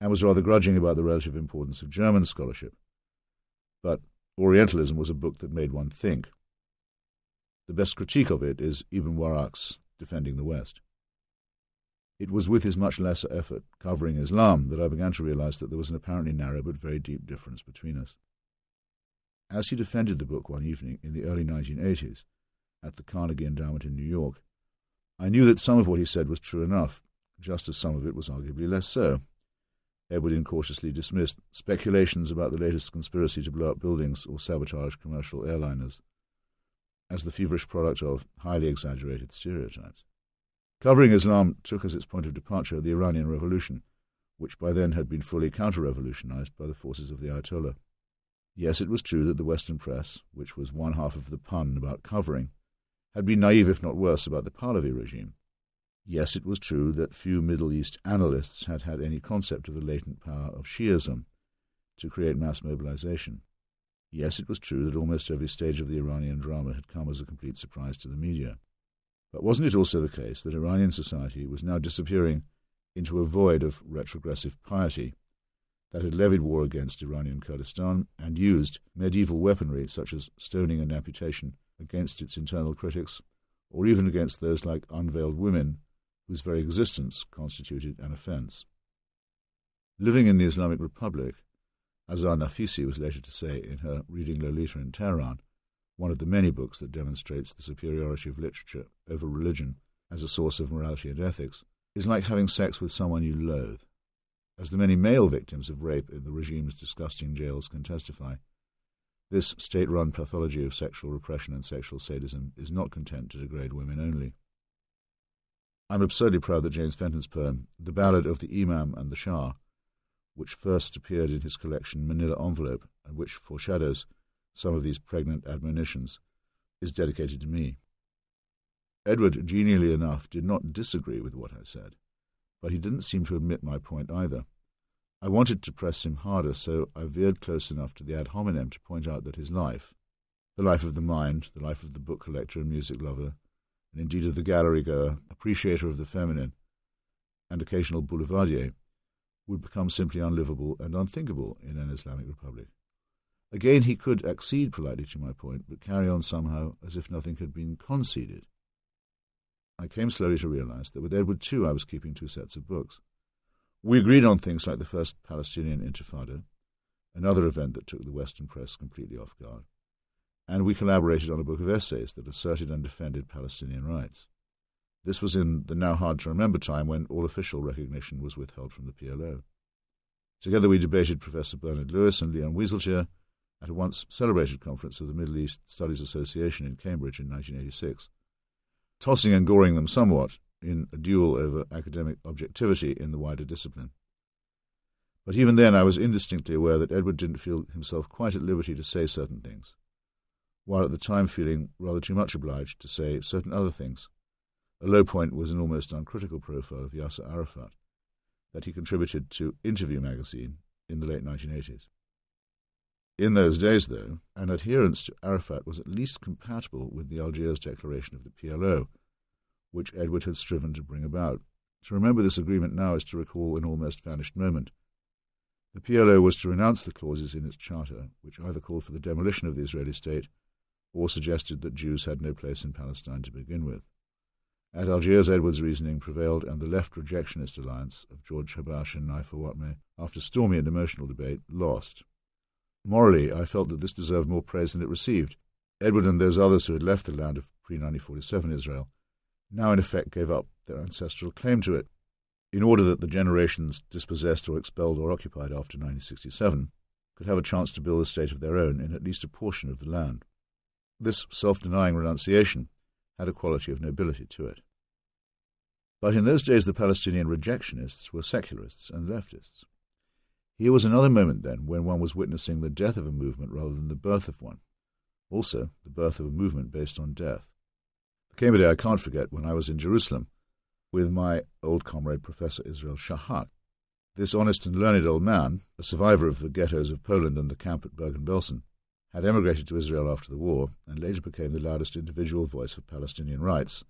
and was rather grudging about the relative importance of German scholarship. But Orientalism was a book that made one think. The best critique of it is Ibn Warraq's Defending the West. It was with his much lesser effort, covering Islam, that I began to realize that there was an apparently narrow but very deep difference between us. As he defended the book one evening in the early 1980s at the Carnegie Endowment in New York, I knew that some of what he said was true enough, just as some of it was arguably less so. Edward incautiously dismissed speculations about the latest conspiracy to blow up buildings or sabotage commercial airliners as the feverish product of highly exaggerated stereotypes. Covering Islam took as its point of departure the Iranian Revolution, which by then had been fully counter-revolutionized by the forces of the Ayatollah. Yes, it was true that the Western press, which was one half of the pun about covering, had been naive if not worse about the Pahlavi regime. Yes, it was true that few Middle East analysts had had any concept of the latent power of Shi'ism to create mass mobilization. Yes, it was true that almost every stage of the Iranian drama had come as a complete surprise to the media. But wasn't it also the case that Iranian society was now disappearing into a void of retrogressive piety that had levied war against Iranian Kurdistan and used medieval weaponry such as stoning and amputation against its internal critics, or even against those like unveiled women whose very existence constituted an offense? Living in the Islamic Republic, Azar Nafisi was later to say in her Reading Lolita in Tehran, one of the many books that demonstrates the superiority of literature over religion as a source of morality and ethics, is like having sex with someone you loathe. As the many male victims of rape in the regime's disgusting jails can testify, this state-run pathology of sexual repression and sexual sadism is not content to degrade women only. I'm absurdly proud that James Fenton's poem, The Ballad of the Imam and the Shah, which first appeared in his collection Manila Envelope and which foreshadows some of these pregnant admonitions, is dedicated to me. Edward, genially enough, did not disagree with what I said, but he didn't seem to admit my point either. I wanted to press him harder, so I veered close enough to the ad hominem to point out that his life, the life of the mind, the life of the book collector and music lover, and indeed of the gallery-goer, appreciator of the feminine, and occasional boulevardier, would become simply unlivable and unthinkable in an Islamic republic. Again, he could accede politely to my point, but carry on somehow as if nothing had been conceded. I came slowly to realize that with Edward too I was keeping two sets of books. We agreed on things like the First Palestinian Intifada, another event that took the Western press completely off guard, and we collaborated on a book of essays that asserted and defended Palestinian rights. This was in the now hard-to-remember time when all official recognition was withheld from the PLO. Together we debated Professor Bernard Lewis and Leon Wieseltier at a once-celebrated conference of the Middle East Studies Association in Cambridge in 1986, tossing and goring them somewhat in a duel over academic objectivity in the wider discipline. But even then I was indistinctly aware that Edward didn't feel himself quite at liberty to say certain things, while at the time feeling rather too much obliged to say certain other things. A low point was an almost uncritical profile of Yasser Arafat that he contributed to Interview magazine in the late 1980s. In those days, though, an adherence to Arafat was at least compatible with the Algiers Declaration of the PLO, which Edward had striven to bring about. To remember this agreement now is to recall an almost vanished moment. The PLO was to renounce the clauses in its charter, which either called for the demolition of the Israeli state or suggested that Jews had no place in Palestine to begin with. At Algiers, Edward's reasoning prevailed, and the left rejectionist alliance of George Habash and Naifa Watmeh, after stormy and emotional debate, lost. Morally, I felt that this deserved more praise than it received. Edward and those others who had left the land of pre-1947 Israel now in effect gave up their ancestral claim to it, in order that the generations dispossessed or expelled or occupied after 1967 could have a chance to build a state of their own in at least a portion of the land. This self-denying renunciation had a quality of nobility to it. But in those days the Palestinian rejectionists were secularists and leftists. Here was another moment, then, when one was witnessing the death of a movement rather than the birth of one. Also, the birth of a movement based on death. There came a day I can't forget when I was in Jerusalem with my old comrade Professor Israel Shahak. This honest and learned old man, a survivor of the ghettos of Poland and the camp at Bergen-Belsen, had emigrated to Israel after the war and later became the loudest individual voice for Palestinian rights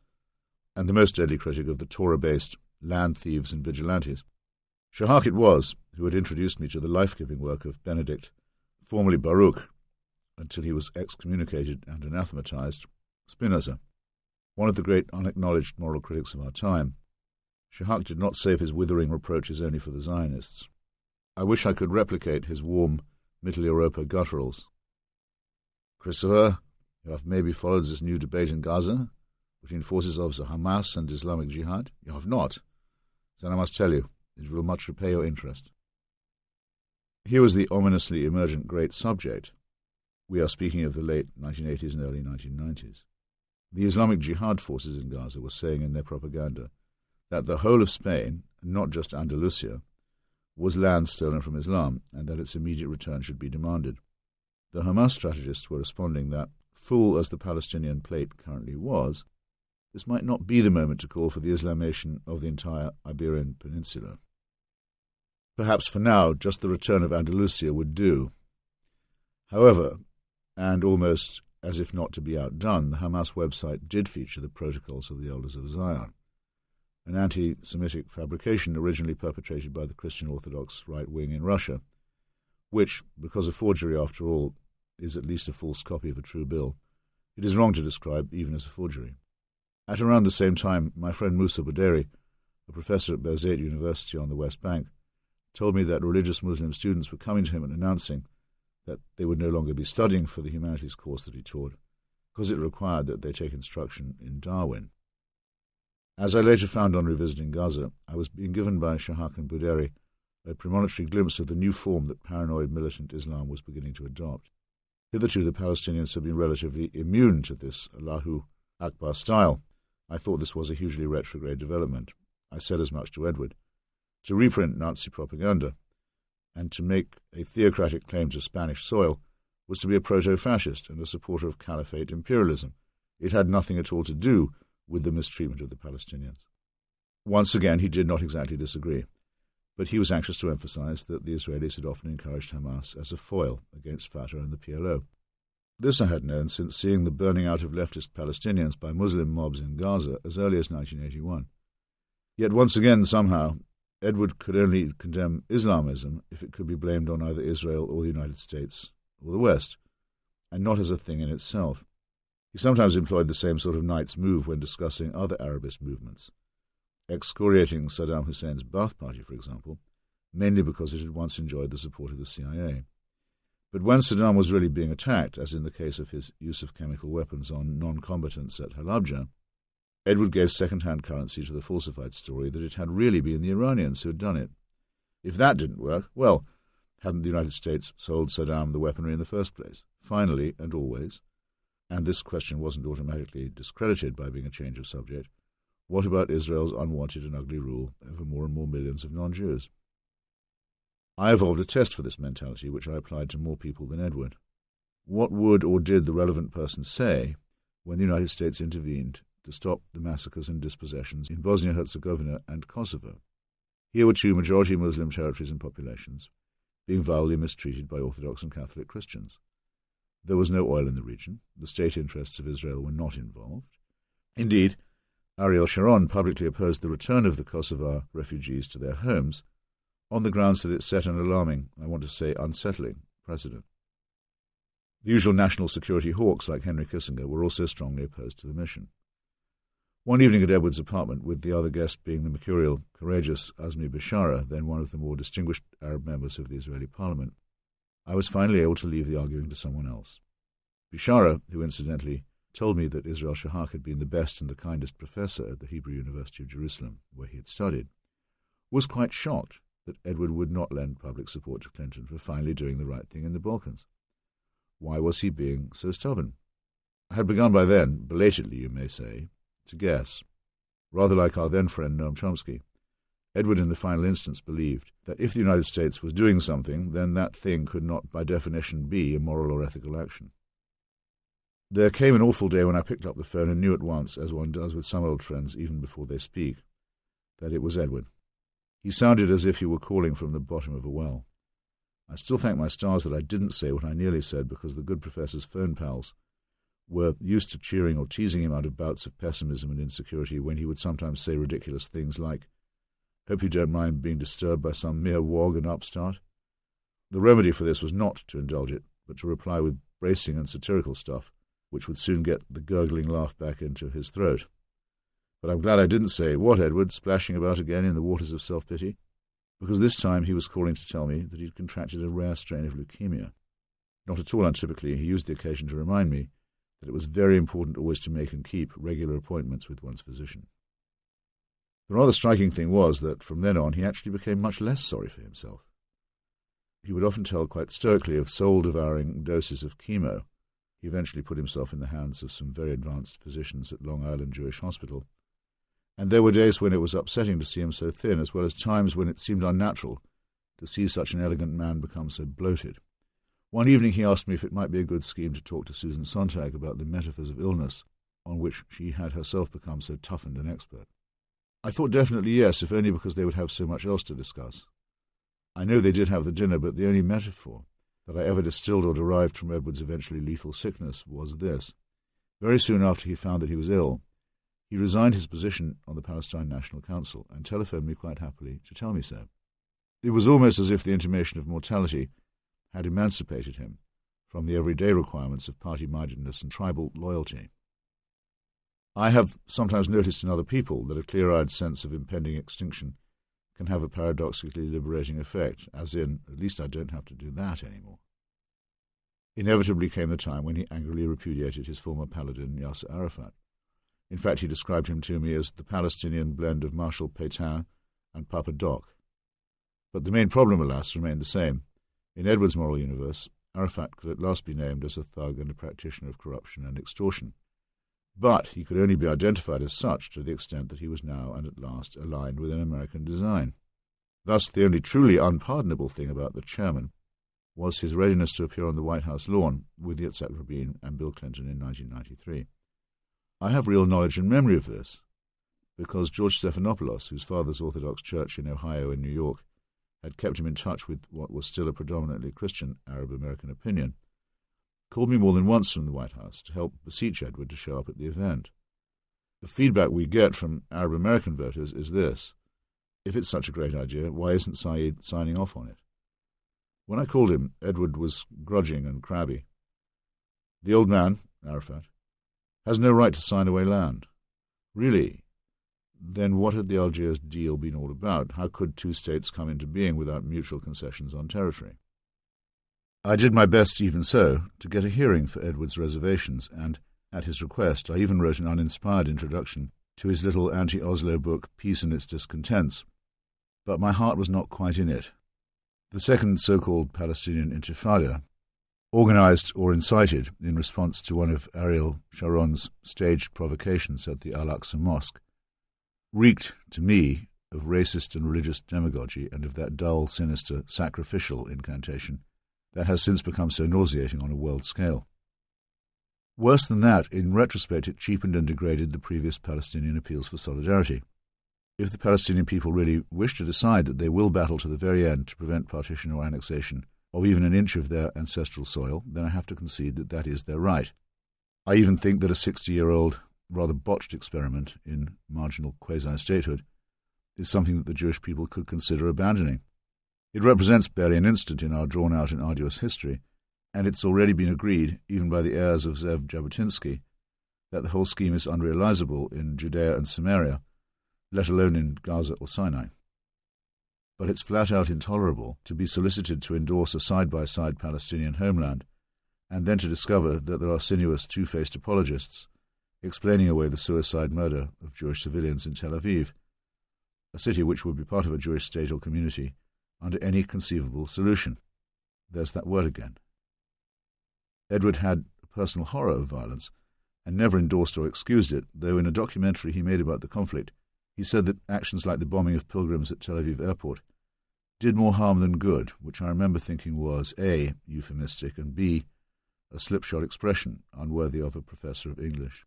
and the most deadly critic of the Torah-based land thieves and vigilantes. Shahak it was who had introduced me to the life-giving work of Benedict, formerly Baruch, until he was excommunicated and anathematized, Spinoza, one of the great unacknowledged moral critics of our time. Shahak did not save his withering reproaches only for the Zionists. I wish I could replicate his warm Mittel Europa gutturals. Christopher, you have maybe followed this new debate in Gaza between forces of the Hamas and Islamic Jihad? You have not? Then I must tell you, it will much repay your interest. Here was the ominously emergent great subject. We are speaking of the late 1980s and early 1990s. The Islamic Jihad forces in Gaza were saying in their propaganda that the whole of Spain, and not just Andalusia, was land stolen from Islam and that its immediate return should be demanded. The Hamas strategists were responding that, full as the Palestinian plate currently was, this might not be the moment to call for the Islamation of the entire Iberian Peninsula. Perhaps for now, just the return of Andalusia would do. However, and almost as if not to be outdone, the Hamas website did feature the Protocols of the Elders of Zion, an anti-Semitic fabrication originally perpetrated by the Christian Orthodox right wing in Russia, which, because of forgery after all, is at least a false copy of a true bill. It is wrong to describe even as a forgery. At around the same time, my friend Musa Bouderi, a professor at Birzeit University on the West Bank, told me that religious Muslim students were coming to him and announcing that they would no longer be studying for the humanities course that he taught, because it required that they take instruction in Darwin. As I later found on revisiting Gaza, I was being given by Shahak and Bouderi a premonitory glimpse of the new form that paranoid militant Islam was beginning to adopt. Hitherto, the Palestinians had been relatively immune to this Allahu Akbar style. I thought this was a hugely retrograde development. I said as much to Edward. To reprint Nazi propaganda and to make a theocratic claim to Spanish soil was to be a proto-fascist and a supporter of caliphate imperialism. It had nothing at all to do with the mistreatment of the Palestinians. Once again, he did not exactly disagree, but he was anxious to emphasize that the Israelis had often encouraged Hamas as a foil against Fatah and the PLO. This I had known since seeing the burning out of leftist Palestinians by Muslim mobs in Gaza as early as 1981. Yet once again, somehow, Edward could only condemn Islamism if it could be blamed on either Israel or the United States or the West, and not as a thing in itself. He sometimes employed the same sort of knight's move when discussing other Arabist movements, excoriating Saddam Hussein's Ba'ath Party, for example, mainly because it had once enjoyed the support of the CIA. But when Saddam was really being attacked, as in the case of his use of chemical weapons on non-combatants at Halabja, Edward gave second-hand currency to the falsified story that it had really been the Iranians who had done it. If that didn't work, well, hadn't the United States sold Saddam the weaponry in the first place? Finally, and always, and this question wasn't automatically discredited by being a change of subject, what about Israel's unwanted and ugly rule over more and more millions of non-Jews? I evolved a test for this mentality, which I applied to more people than Edward. What would or did the relevant person say when the United States intervened to stop the massacres and dispossessions in Bosnia-Herzegovina and Kosovo? Here were two majority Muslim territories and populations being vilely mistreated by Orthodox and Catholic Christians. There was no oil in the region. The state interests of Israel were not involved. Indeed, Ariel Sharon publicly opposed the return of the Kosovar refugees to their homes on the grounds that it set an alarming, I want to say unsettling, precedent. The usual national security hawks like Henry Kissinger were also strongly opposed to the mission. One evening at Edward's apartment, with the other guest being the mercurial, courageous Azmi Bishara, then one of the more distinguished Arab members of the Israeli parliament, I was finally able to leave the arguing to someone else. Bishara, who incidentally told me that Israel Shahak had been the best and the kindest professor at the Hebrew University of Jerusalem, where he had studied, was quite shocked that Edward would not lend public support to Clinton for finally doing the right thing in the Balkans. Why was he being so stubborn? I had begun by then, belatedly you may say, to guess. Rather like our then friend Noam Chomsky, Edward in the final instance believed that if the United States was doing something, then that thing could not by definition be a moral or ethical action. There came an awful day when I picked up the phone and knew at once, as one does with some old friends even before they speak, that it was Edward. He sounded as if he were calling from the bottom of a well. I still thank my stars that I didn't say what I nearly said, because the good professor's phone pals were used to cheering or teasing him out of bouts of pessimism and insecurity when he would sometimes say ridiculous things like, "Hope you don't mind being disturbed by some mere wog and upstart." The remedy for this was not to indulge it, but to reply with bracing and satirical stuff, which would soon get the gurgling laugh back into his throat. But I'm glad I didn't say, "What, Edward, splashing about again in the waters of self-pity?" Because this time he was calling to tell me that he'd contracted a rare strain of leukemia. Not at all untypically, he used the occasion to remind me that it was very important always to make and keep regular appointments with one's physician. The rather striking thing was that from then on he actually became much less sorry for himself. He would often tell quite stoically of soul-devouring doses of chemo. He eventually put himself in the hands of some very advanced physicians at Long Island Jewish Hospital, and there were days when it was upsetting to see him so thin, as well as times when it seemed unnatural to see such an elegant man become so bloated. One evening he asked me if it might be a good scheme to talk to Susan Sontag about the metaphors of illness, on which she had herself become so toughened an expert. I thought definitely yes, if only because they would have so much else to discuss. I know they did have the dinner, but the only metaphor that I ever distilled or derived from Edward's eventually lethal sickness was this. Very soon after he found that he was ill, he resigned his position on the Palestine National Council and telephoned me quite happily to tell me so. It was almost as if the intimation of mortality had emancipated him from the everyday requirements of party-mindedness and tribal loyalty. I have sometimes noticed in other people that a clear-eyed sense of impending extinction can have a paradoxically liberating effect, as in, at least I don't have to do that anymore. Inevitably came the time when he angrily repudiated his former paladin Yasser Arafat. In fact, he described him to me as the Palestinian blend of Marshal Pétain and Papa Doc. But the main problem, alas, remained the same. In Edward's moral universe, Arafat could at last be named as a thug and a practitioner of corruption and extortion. But he could only be identified as such to the extent that he was now and at last aligned with an American design. Thus, the only truly unpardonable thing about the chairman was his readiness to appear on the White House lawn with Yitzhak Rabin and Bill Clinton in 1993. I have real knowledge and memory of this, because George Stephanopoulos, whose father's Orthodox Church in Ohio and New York had kept him in touch with what was still a predominantly Christian Arab-American opinion, called me more than once from the White House to help beseech Edward to show up at the event. The feedback we get from Arab-American voters is this: if it's such a great idea, why isn't Saeed signing off on it? When I called him, Edward was grudging and crabby. The old man, Arafat, has no right to sign away land. Really? Then what had the Algiers deal been all about? How could two states come into being without mutual concessions on territory? I did my best, even so, to get a hearing for Edward's reservations, and, at his request, I even wrote an uninspired introduction to his little anti-Oslo book, Peace and Its Discontents. But my heart was not quite in it. The second so-called Palestinian Intifada, organized or incited in response to one of Ariel Sharon's staged provocations at the Al-Aqsa Mosque, reeked, to me, of racist and religious demagogy and of that dull, sinister, sacrificial incantation that has since become so nauseating on a world scale. Worse than that, in retrospect, it cheapened and degraded the previous Palestinian appeals for solidarity. If the Palestinian people really wish to decide that they will battle to the very end to prevent partition or annexation of even an inch of their ancestral soil, then I have to concede that that is their right. I even think that a 60-year-old, rather botched experiment in marginal quasi-statehood is something that the Jewish people could consider abandoning. It represents barely an instant in our drawn-out and arduous history, and it's already been agreed, even by the heirs of Zev Jabotinsky, that the whole scheme is unrealizable in Judea and Samaria, let alone in Gaza or Sinai. But it's flat-out intolerable to be solicited to endorse a side-by-side Palestinian homeland, and then to discover that there are sinuous two-faced apologists explaining away the suicide murder of Jewish civilians in Tel Aviv, a city which would be part of a Jewish state or community under any conceivable solution. There's that word again. Edward had a personal horror of violence and never endorsed or excused it, though in a documentary he made about the conflict, he said that actions like the bombing of pilgrims at Tel Aviv airport did more harm than good, which I remember thinking was A, euphemistic, and B, a slipshod expression unworthy of a professor of English.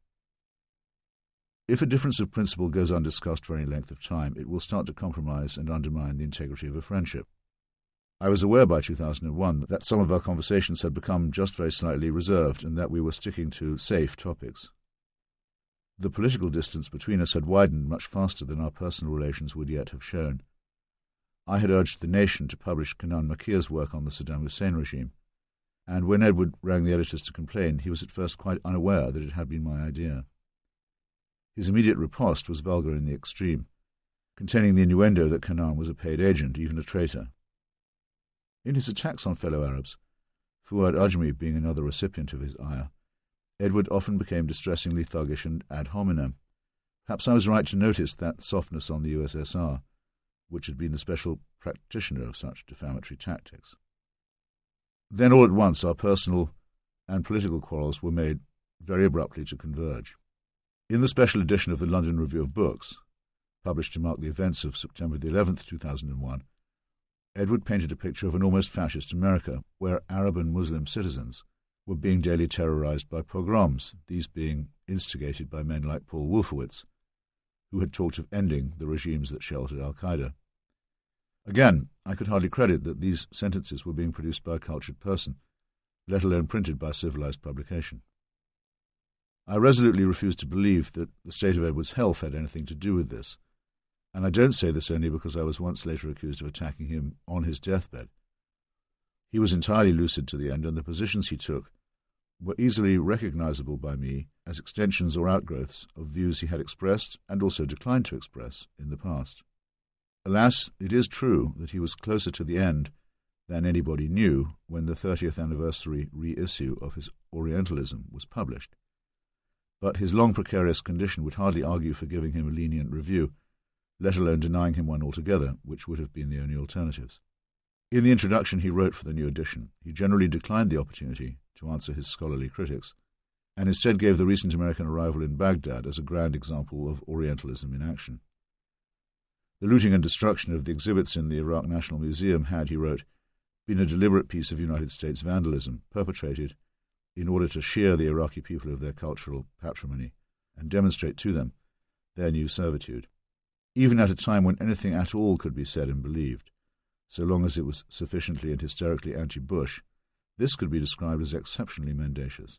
If a difference of principle goes undiscussed for any length of time, it will start to compromise and undermine the integrity of a friendship. I was aware by 2001 that some of our conversations had become just very slightly reserved and that we were sticking to safe topics. The political distance between us had widened much faster than our personal relations would yet have shown. I had urged The Nation to publish Kenan Makir's work on the Saddam Hussein regime, and when Edward rang the editors to complain, he was at first quite unaware that it had been my idea. His immediate riposte was vulgar in the extreme, containing the innuendo that Kenan was a paid agent, even a traitor. In his attacks on fellow Arabs, Fuad Ajmi being another recipient of his ire, Edward often became distressingly thuggish and ad hominem. Perhaps I was right to notice that softness on the USSR, which had been the special practitioner of such defamatory tactics. Then all at once our personal and political quarrels were made very abruptly to converge. In the special edition of the London Review of Books, published to mark the events of September the 11th, 2001, Edward painted a picture of an almost fascist America where Arab and Muslim citizens were being daily terrorized by pogroms, these being instigated by men like Paul Wolfowitz, who had talked of ending the regimes that sheltered al-Qaeda. Again, I could hardly credit that these sentences were being produced by a cultured person, let alone printed by a civilized publication. I resolutely refused to believe that the state of Edward's health had anything to do with this, and I don't say this only because I was once later accused of attacking him on his deathbed. He was entirely lucid to the end, and the positions he took were easily recognizable by me as extensions or outgrowths of views he had expressed and also declined to express in the past. Alas, it is true that he was closer to the end than anybody knew when the 30th anniversary reissue of his Orientalism was published. but his long precarious condition would hardly argue for giving him a lenient review, let alone denying him one altogether, which would have been the only alternatives. In the introduction he wrote for the new edition, he generally declined the opportunity to answer his scholarly critics, and instead gave the recent American arrival in Baghdad as a grand example of Orientalism in action. The looting and destruction of the exhibits in the Iraq National Museum had, he wrote, been a deliberate piece of United States vandalism perpetrated in order to shear the Iraqi people of their cultural patrimony and demonstrate to them their new servitude, even at a time when anything at all could be said and believed. So long as it was sufficiently and hysterically anti-Bush, this could be described as exceptionally mendacious.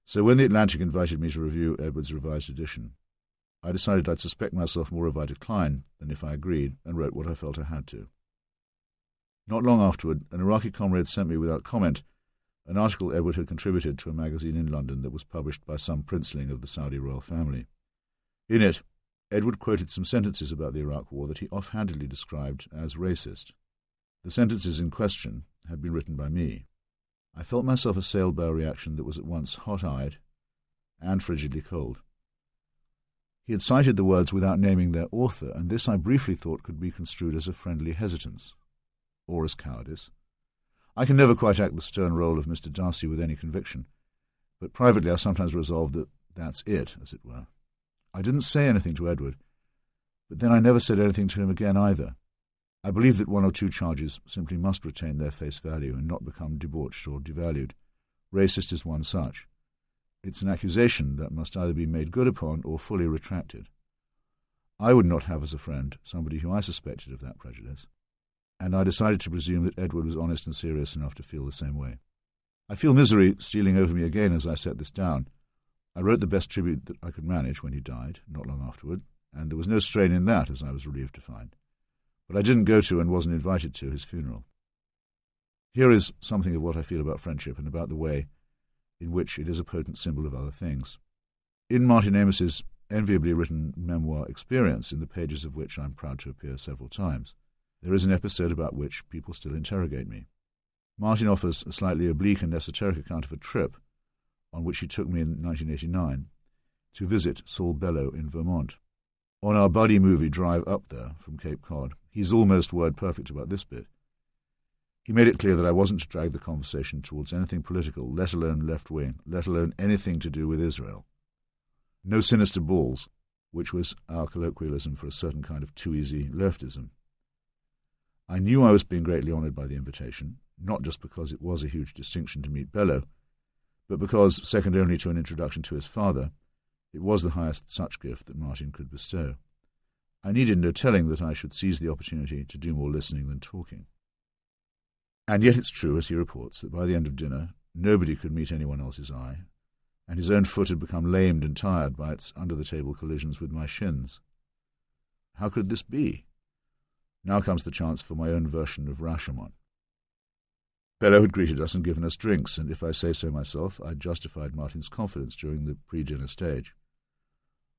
So when the Atlantic invited me to review Edwards' revised edition, I decided I'd suspect myself more if I declined than if I agreed, and wrote what I felt I had to. Not long afterward, an Iraqi comrade sent me without comment an article Edward had contributed to a magazine in London that was published by some princeling of the Saudi royal family. In it, Edward quoted some sentences about the Iraq War that he offhandedly described as racist. The sentences in question had been written by me. I felt myself assailed by a reaction that was at once hot-eyed and frigidly cold. He had cited the words without naming their author, and this I briefly thought could be construed as a friendly hesitance, or as cowardice. I can never quite act the stern role of Mr. Darcy with any conviction, but privately I sometimes resolved that that's it, as it were. I didn't say anything to Edward, but then I never said anything to him again either. I believe that one or two charges simply must retain their face value and not become debauched or devalued. Racist is one such. It's an accusation that must either be made good upon or fully retracted. I would not have as a friend somebody who I suspected of that prejudice, and I decided to presume that Edward was honest and serious enough to feel the same way. I feel misery stealing over me again as I set this down. I wrote the best tribute that I could manage when he died, not long afterward, and there was no strain in that, as I was relieved to find. But I didn't go to and wasn't invited to his funeral. Here is something of what I feel about friendship and about the way in which it is a potent symbol of other things. In Martin Amos's enviably written memoir Experience, in the pages of which I'm proud to appear several times, there is an episode about which people still interrogate me. Martin offers a slightly oblique and esoteric account of a trip on which he took me in 1989 to visit Saul Bellow in Vermont. On our buddy movie drive up there from Cape Cod, he's almost word-perfect about this bit. He made it clear that I wasn't to drag the conversation towards anything political, let alone left-wing, let alone anything to do with Israel. No sinister balls, which was our colloquialism for a certain kind of too-easy leftism. I knew I was being greatly honoured by the invitation, not just because it was a huge distinction to meet Bellow, but because, second only to an introduction to his father, it was the highest such gift that Martin could bestow. I needed no telling that I should seize the opportunity to do more listening than talking. And yet it's true, as he reports, that by the end of dinner nobody could meet anyone else's eye, and his own foot had become lamed and tired by its under-the-table collisions with my shins. How could this be? Now comes the chance for my own version of Rashomon. Bellow had greeted us and given us drinks, and if I say so myself, I'd justified Martin's confidence during the pre-dinner stage.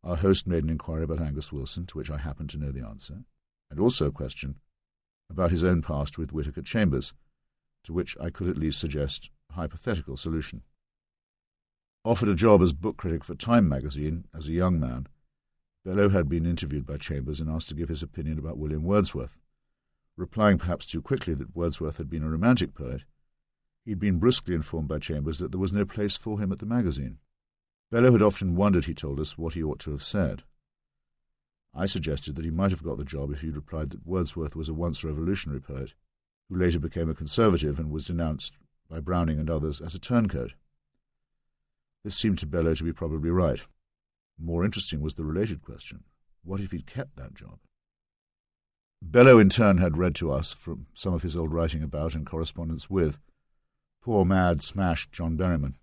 Our host made an inquiry about Angus Wilson, to which I happened to know the answer, and also a question about his own past with Whittaker Chambers, to which I could at least suggest a hypothetical solution. Offered a job as book critic for Time magazine as a young man, Bellow had been interviewed by Chambers and asked to give his opinion about William Wordsworth. Replying perhaps too quickly that Wordsworth had been a romantic poet, he'd been brusquely informed by Chambers that there was no place for him at the magazine. Bellow had often wondered, he told us, what he ought to have said. I suggested that he might have got the job if he'd replied that Wordsworth was a once revolutionary poet, who later became a conservative and was denounced by Browning and others as a turncoat. This seemed to Bellow to be probably right. More interesting was the related question: what if he'd kept that job? Bellow in turn had read to us from some of his old writing about and correspondence with poor, mad, smashed John Berryman.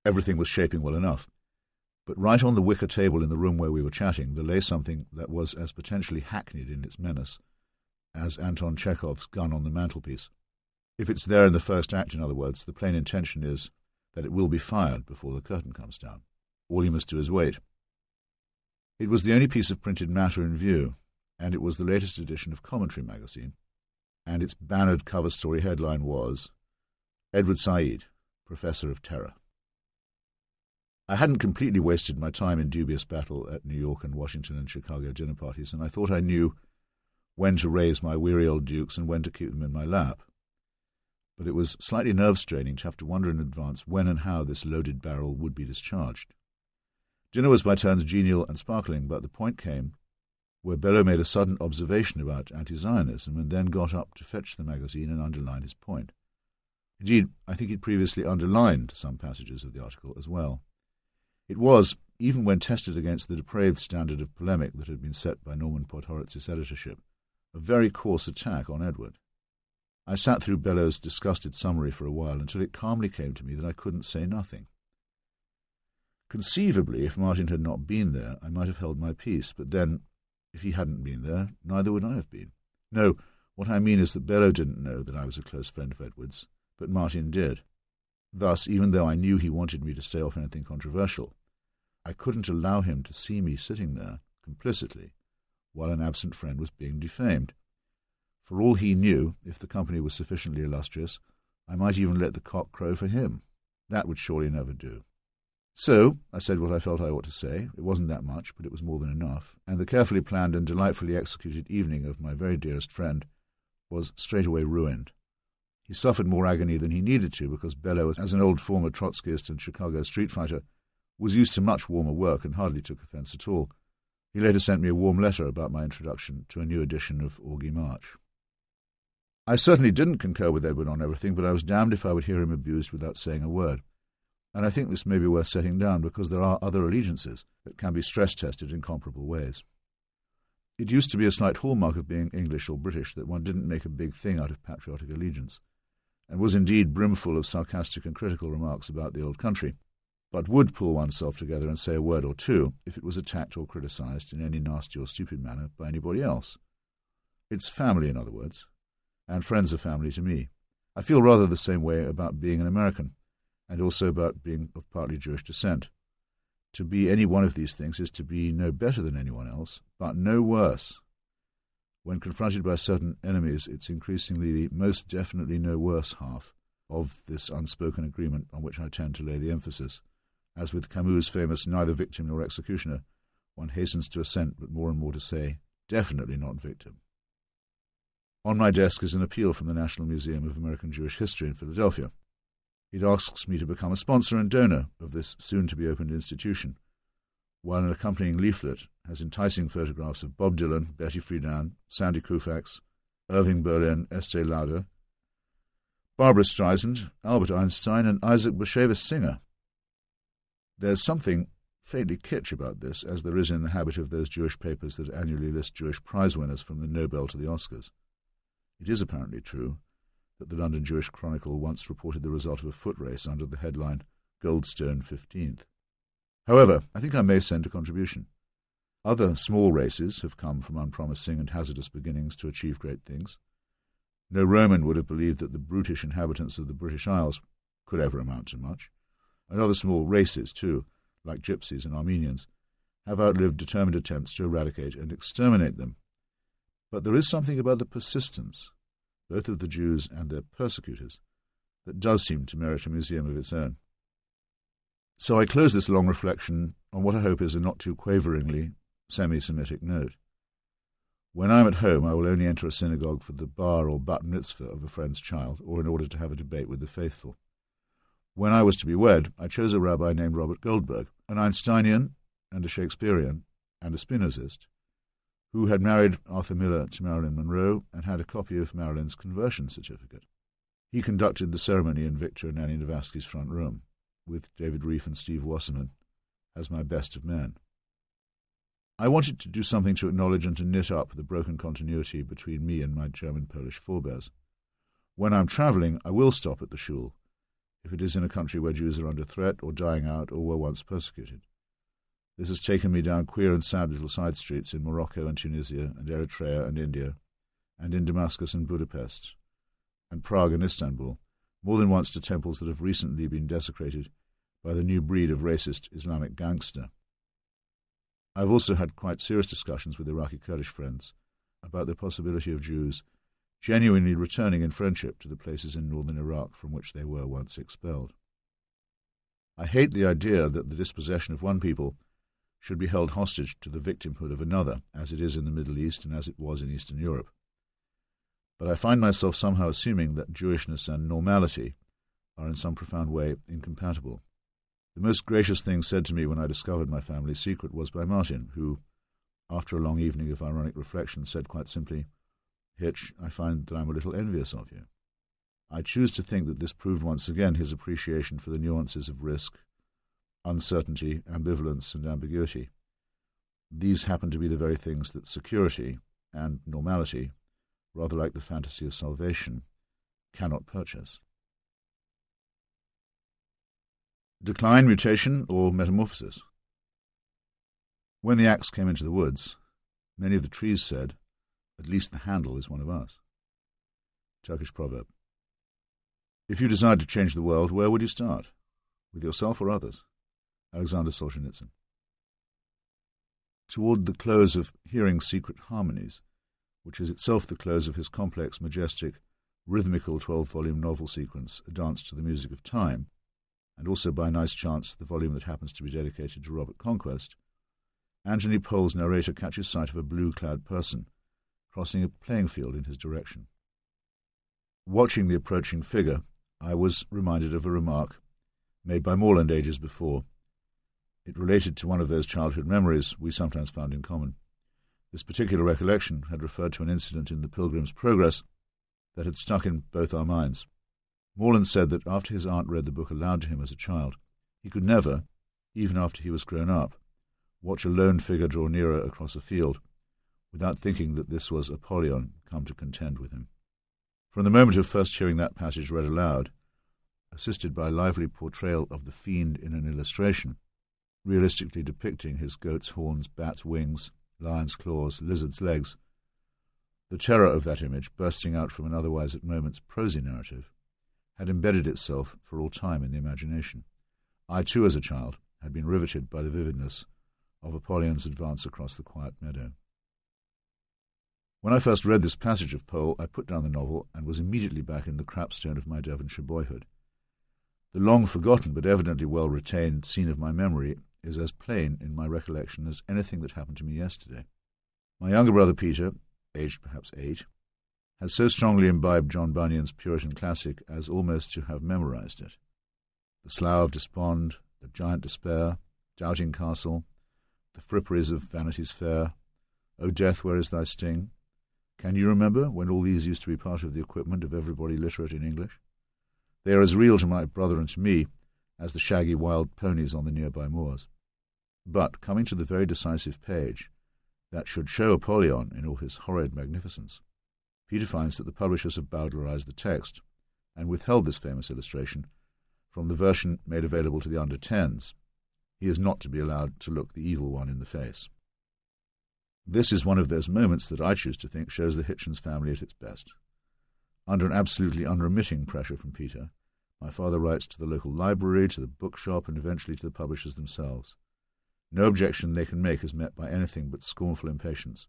Everything was shaping well enough, but right on the wicker table in the room where we were chatting there lay something that was as potentially hackneyed in its menace as Anton Chekhov's gun on the mantelpiece. If it's there in the first act, in other words, the plain intention is that it will be fired before the curtain comes down. All you must do is wait. It was the only piece of printed matter in view, and it was the latest edition of Commentary magazine, and its bannered cover story headline was Edward Said, Professor of Terror. I hadn't completely wasted my time in dubious battle at New York and Washington and Chicago dinner parties, and I thought I knew when to raise my weary old dukes and when to keep them in my lap. But it was slightly nerve-straining to have to wonder in advance when and how this loaded barrel would be discharged. Dinner was by turns genial and sparkling, but the point came where Bellow made a sudden observation about anti-Zionism and then got up to fetch the magazine and underline his point. Indeed, I think he'd previously underlined some passages of the article as well. It was, even when tested against the depraved standard of polemic that had been set by Norman Podhoritz's editorship, a very coarse attack on Edward. I sat through Bellow's disgusted summary for a while until it calmly came to me that I couldn't say nothing. Conceivably, if Martin had not been there, I might have held my peace, but then, if he hadn't been there, neither would I have been. No, what I mean is that Bellow didn't know that I was a close friend of Edward's, but Martin did. Thus, even though I knew he wanted me to stay off anything controversial, I couldn't allow him to see me sitting there, complicitly, while an absent friend was being defamed. For all he knew, if the company was sufficiently illustrious, I might even let the cock crow for him. That would surely never do. So I said what I felt I ought to say. It wasn't that much, but it was more than enough, and the carefully planned and delightfully executed evening of my very dearest friend was straightway ruined. He suffered more agony than he needed to, because Bellow, as an old former Trotskyist and Chicago street fighter, was used to much warmer work and hardly took offence at all. He later sent me a warm letter about my introduction to a new edition of Augie March. I certainly didn't concur with Edward on everything, but I was damned if I would hear him abused without saying a word. And I think this may be worth setting down, because there are other allegiances that can be stress-tested in comparable ways. It used to be a slight hallmark of being English or British that one didn't make a big thing out of patriotic allegiance, and was indeed brimful of sarcastic and critical remarks about the old country, but would pull oneself together and say a word or two if it was attacked or criticised in any nasty or stupid manner by anybody else. It's family, in other words, and friends are family to me. I feel rather the same way about being an American, and also about being of partly Jewish descent. To be any one of these things is to be no better than anyone else, but no worse. When confronted by certain enemies, it's increasingly the most definitely no worse half of this unspoken agreement on which I tend to lay the emphasis. As with Camus' famous neither victim nor executioner, one hastens to assent but more and more to say, definitely not victim. On my desk is an appeal from the National Museum of American Jewish History in Philadelphia. It asks me to become a sponsor and donor of this soon-to-be-opened institution, while an accompanying leaflet has enticing photographs of Bob Dylan, Betty Friedan, Sandy Koufax, Irving Berlin, Estee Lauder, Barbara Streisand, Albert Einstein, and Isaac Bashevis Singer. There's something faintly kitsch about this, as there is in the habit of those Jewish papers that annually list Jewish prize winners from the Nobel to the Oscars. It is apparently true that the London Jewish Chronicle once reported the result of a foot race under the headline Goldstone 15th. However, I think I may send a contribution. Other small races have come from unpromising and hazardous beginnings to achieve great things. No Roman would have believed that the brutish inhabitants of the British Isles could ever amount to much. And other small races, too, like gypsies and Armenians, have outlived determined attempts to eradicate and exterminate them. But there is something about the persistence, both of the Jews and their persecutors, that does seem to merit a museum of its own. So I close this long reflection on what I hope is a not too quaveringly semi-Semitic note. When I am at home, I will only enter a synagogue for the bar or bat mitzvah of a friend's child, or in order to have a debate with the faithful. When I was to be wed, I chose a rabbi named Robert Goldberg, an Einsteinian and a Shakespearean and a Spinozist, who had married Arthur Miller to Marilyn Monroe and had a copy of Marilyn's conversion certificate. He conducted the ceremony in Victor and Annie Navasky's front room, with David Reef and Steve Wasserman as my best of men. I wanted to do something to acknowledge and to knit up the broken continuity between me and my German-Polish forebears. When I'm travelling, I will stop at the shul, if it is in a country where Jews are under threat or dying out or were once persecuted. This has taken me down queer and sad little side streets in Morocco and Tunisia and Eritrea and India, and in Damascus and Budapest, and Prague and Istanbul, more than once to temples that have recently been desecrated by the new breed of racist Islamic gangster. I've also had quite serious discussions with Iraqi Kurdish friends about the possibility of Jews genuinely returning in friendship to the places in northern Iraq from which they were once expelled. I hate the idea that the dispossession of one people should be held hostage to the victimhood of another, as it is in the Middle East and as it was in Eastern Europe. But I find myself somehow assuming that Jewishness and normality are in some profound way incompatible. The most gracious thing said to me when I discovered my family's secret was by Martin, who, after a long evening of ironic reflection, said quite simply, "Hitch, I find that I'm a little envious of you." I choose to think that this proved once again his appreciation for the nuances of risk, uncertainty, ambivalence, and ambiguity. These happen to be the very things that security and normality, rather like the fantasy of salvation, cannot purchase. Decline, mutation, or metamorphosis? When the axe came into the woods, many of the trees said, "At least the handle is one of us." Turkish proverb. If you decide to change the world, where would you start? With yourself or others? Alexander Solzhenitsyn. Toward the close of Hearing Secret Harmonies, which is itself the close of his complex, majestic, rhythmical 12-volume novel sequence, A Dance to the Music of Time, and also by nice chance the volume that happens to be dedicated to Robert Conquest, Anthony Pole's narrator catches sight of a blue-clad person crossing a playing field in his direction. Watching the approaching figure, I was reminded of a remark made by Morland ages before. It related to one of those childhood memories we sometimes found in common. This particular recollection had referred to an incident in the Pilgrim's Progress that had stuck in both our minds. Morland said that after his aunt read the book aloud to him as a child, he could never, even after he was grown up, watch a lone figure draw nearer across a field without thinking that this was Apollyon come to contend with him. From the moment of first hearing that passage read aloud, assisted by a lively portrayal of the fiend in an illustration, realistically depicting his goat's horns, bat's wings, lion's claws, lizard's legs, the terror of that image, bursting out from an otherwise at moments prosy narrative, had embedded itself for all time in the imagination. I, too, as a child, had been riveted by the vividness of Apollyon's advance across the quiet meadow. When I first read this passage of Pole, I put down the novel and was immediately back in the crapstone of my Devonshire boyhood. The long-forgotten but evidently well-retained scene of my memory is as plain in my recollection as anything that happened to me yesterday. My younger brother Peter, aged perhaps 8, has so strongly imbibed John Bunyan's Puritan classic as almost to have memorized it. The Slough of Despond, the Giant Despair, Doubting Castle, the fripperies of Vanity's Fair, O Death, Where Is Thy Sting? Can you remember when all these used to be part of the equipment of everybody literate in English? They are as real to my brother and to me as the shaggy wild ponies on the nearby moors. But, coming to the very decisive page that should show Apollyon in all his horrid magnificence, Peter finds that the publishers have bowdlerized the text and withheld this famous illustration from the version made available to the under-10s. He is not to be allowed to look the evil one in the face. This is one of those moments that I choose to think shows the Hitchens family at its best. Under an absolutely unremitting pressure from Peter, my father writes to the local library, to the bookshop, and eventually to the publishers themselves. No objection they can make is met by anything but scornful impatience.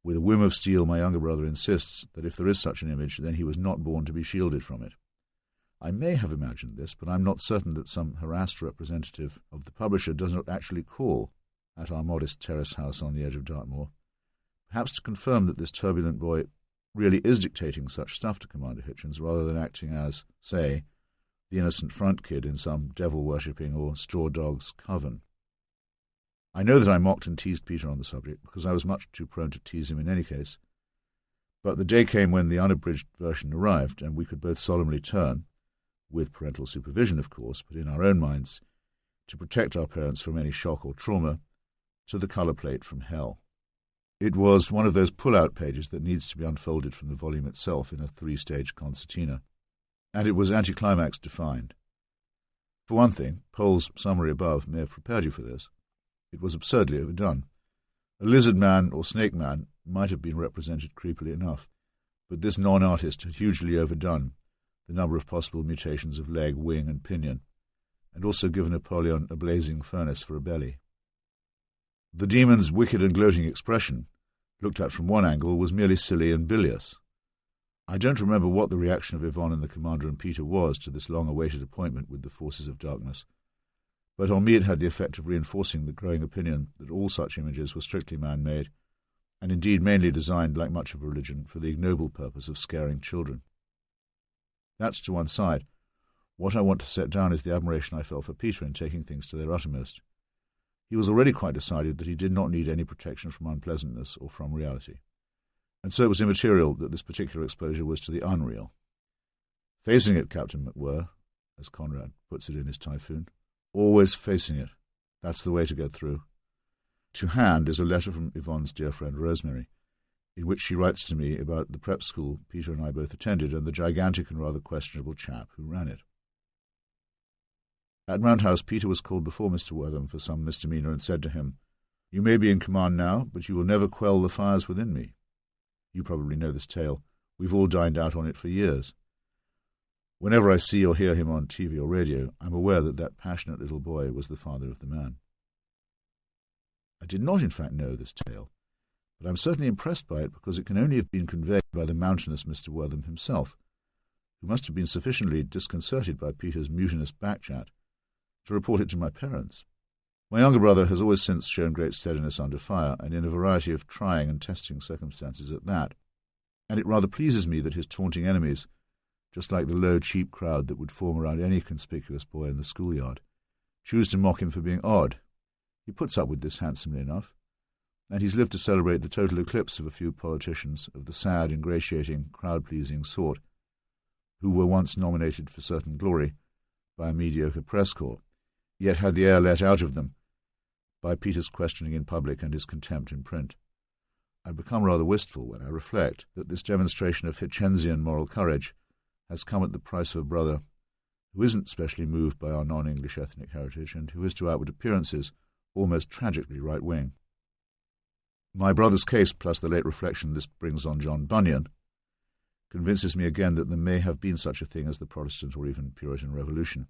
With a whim of steel, my younger brother insists that if there is such an image, then he was not born to be shielded from it. I may have imagined this, but I'm not certain that some harassed representative of the publisher does not actually call at our modest terrace house on the edge of Dartmoor, perhaps to confirm that this turbulent boy really is dictating such stuff to Commander Hitchens rather than acting as, say, the innocent front kid in some devil-worshipping or straw dog's coven. I know that I mocked and teased Peter on the subject because I was much too prone to tease him in any case, but the day came when the unabridged version arrived and we could both solemnly turn, with parental supervision of course, but in our own minds, to protect our parents from any shock or trauma, to the colour plate from hell. It was one of those pull-out pages that needs to be unfolded from the volume itself in a 3-stage concertina, and it was anticlimax defined. For one thing, Pole's summary above may have prepared you for this. It was absurdly overdone. A lizard man or snake man might have been represented creepily enough, but this non-artist had hugely overdone the number of possible mutations of leg, wing, and pinion, and also given Apollyon a blazing furnace for a belly. The demon's wicked and gloating expression, looked at from one angle, was merely silly and bilious. I don't remember what the reaction of Yvonne and the Commander and Peter was to this long-awaited appointment with the forces of darkness, but on me it had the effect of reinforcing the growing opinion that all such images were strictly man-made, and indeed mainly designed, like much of religion, for the ignoble purpose of scaring children. That's to one side. What I want to set down is the admiration I felt for Peter in taking things to their uttermost. He was already quite decided that he did not need any protection from unpleasantness or from reality, and so it was immaterial that this particular exposure was to the unreal. Facing it, Captain McWhirr, as Conrad puts it in his Typhoon, always facing it. That's the way to get through. To hand is a letter from Yvonne's dear friend Rosemary, in which she writes to me about the prep school Peter and I both attended and the gigantic and rather questionable chap who ran it. At Mount House, Peter was called before Mr. Wortham for some misdemeanour and said to him, "You may be in command now, but you will never quell the fires within me." You probably know this tale. We've all dined out on it for years. Whenever I see or hear him on TV or radio, I'm aware that that passionate little boy was the father of the man. I did not, in fact, know this tale, but I'm certainly impressed by it because it can only have been conveyed by the mountainous Mr. Wortham himself, who must have been sufficiently disconcerted by Peter's mutinous backchat to report it to my parents. My younger brother has always since shown great steadiness under fire, and in a variety of trying and testing circumstances at that, and it rather pleases me that his taunting enemies, just like the low, cheap crowd that would form around any conspicuous boy in the schoolyard, choose to mock him for being odd. He puts up with this handsomely enough, and he's lived to celebrate the total eclipse of a few politicians of the sad, ingratiating, crowd-pleasing sort, who were once nominated for certain glory by a mediocre press corps, yet had the air let out of them by Peter's questioning in public and his contempt in print. I become rather wistful when I reflect that this demonstration of Hitchensian moral courage has come at the price of a brother who isn't specially moved by our non-English ethnic heritage and who is to outward appearances almost tragically right-wing. My brother's case, plus the late reflection this brings on John Bunyan, convinces me again that there may have been such a thing as the Protestant or even Puritan Revolution.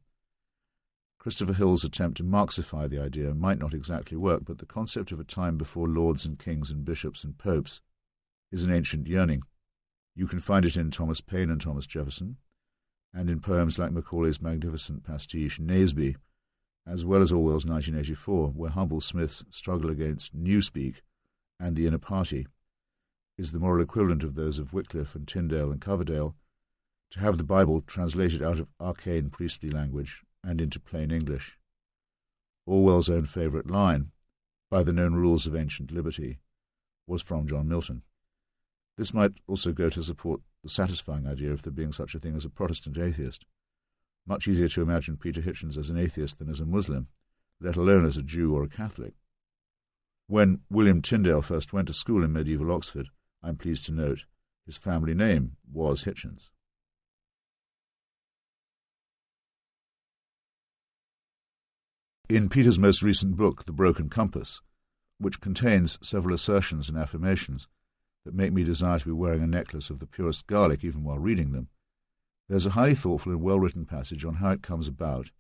Christopher Hill's attempt to Marxify the idea might not exactly work, but the concept of a time before lords and kings and bishops and popes is an ancient yearning. You can find it in Thomas Paine and Thomas Jefferson, and in poems like Macaulay's magnificent pastiche Naseby, as well as Orwell's 1984, where humble Smith's struggle against Newspeak and the inner party is the moral equivalent of those of Wycliffe and Tyndale and Coverdale, to have the Bible translated out of arcane priestly language and into plain English. Orwell's own favourite line, "by the known rules of ancient liberty," was from John Milton. This might also go to support the satisfying idea of there being such a thing as a Protestant atheist. Much easier to imagine Peter Hitchens as an atheist than as a Muslim, let alone as a Jew or a Catholic. When William Tyndale first went to school in medieval Oxford, I'm pleased to note, his family name was Hitchens. In Peter's most recent book, The Broken Compass, which contains several assertions and affirmations that make me desire to be wearing a necklace of the purest garlic even while reading them, there's a highly thoughtful and well-written passage on how it comes about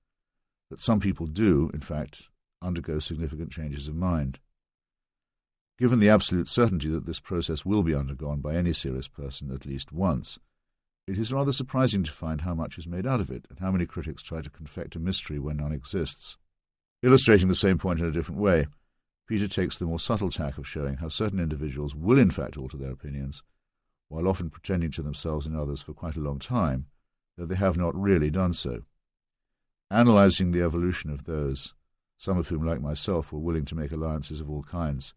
that some people do, in fact, undergo significant changes of mind. Given the absolute certainty that this process will be undergone by any serious person at least once, it is rather surprising to find how much is made out of it and how many critics try to confect a mystery where none exists. Illustrating the same point in a different way, Peter takes the more subtle tack of showing how certain individuals will in fact alter their opinions, while often pretending to themselves and others for quite a long time that they have not really done so. Analyzing the evolution of those, some of whom, like myself, were willing to make alliances of all kinds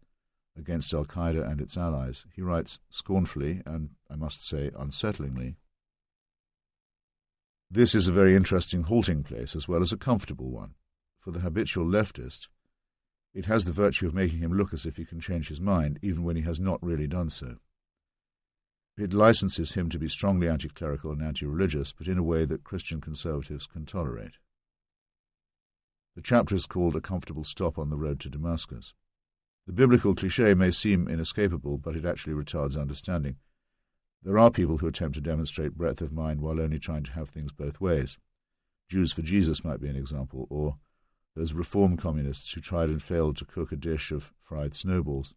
against Al-Qaeda and its allies, he writes scornfully, and I must say unsettlingly, "This is a very interesting halting place as well as a comfortable one. For the habitual leftist, it has the virtue of making him look as if he can change his mind, even when he has not really done so. It licenses him to be strongly anti-clerical and anti-religious, but in a way that Christian conservatives can tolerate." The chapter is called A Comfortable Stop on the Road to Damascus. The biblical cliché may seem inescapable, but it actually retards understanding. There are people who attempt to demonstrate breadth of mind while only trying to have things both ways. Jews for Jesus might be an example, or those reform communists who tried and failed to cook a dish of fried snowballs.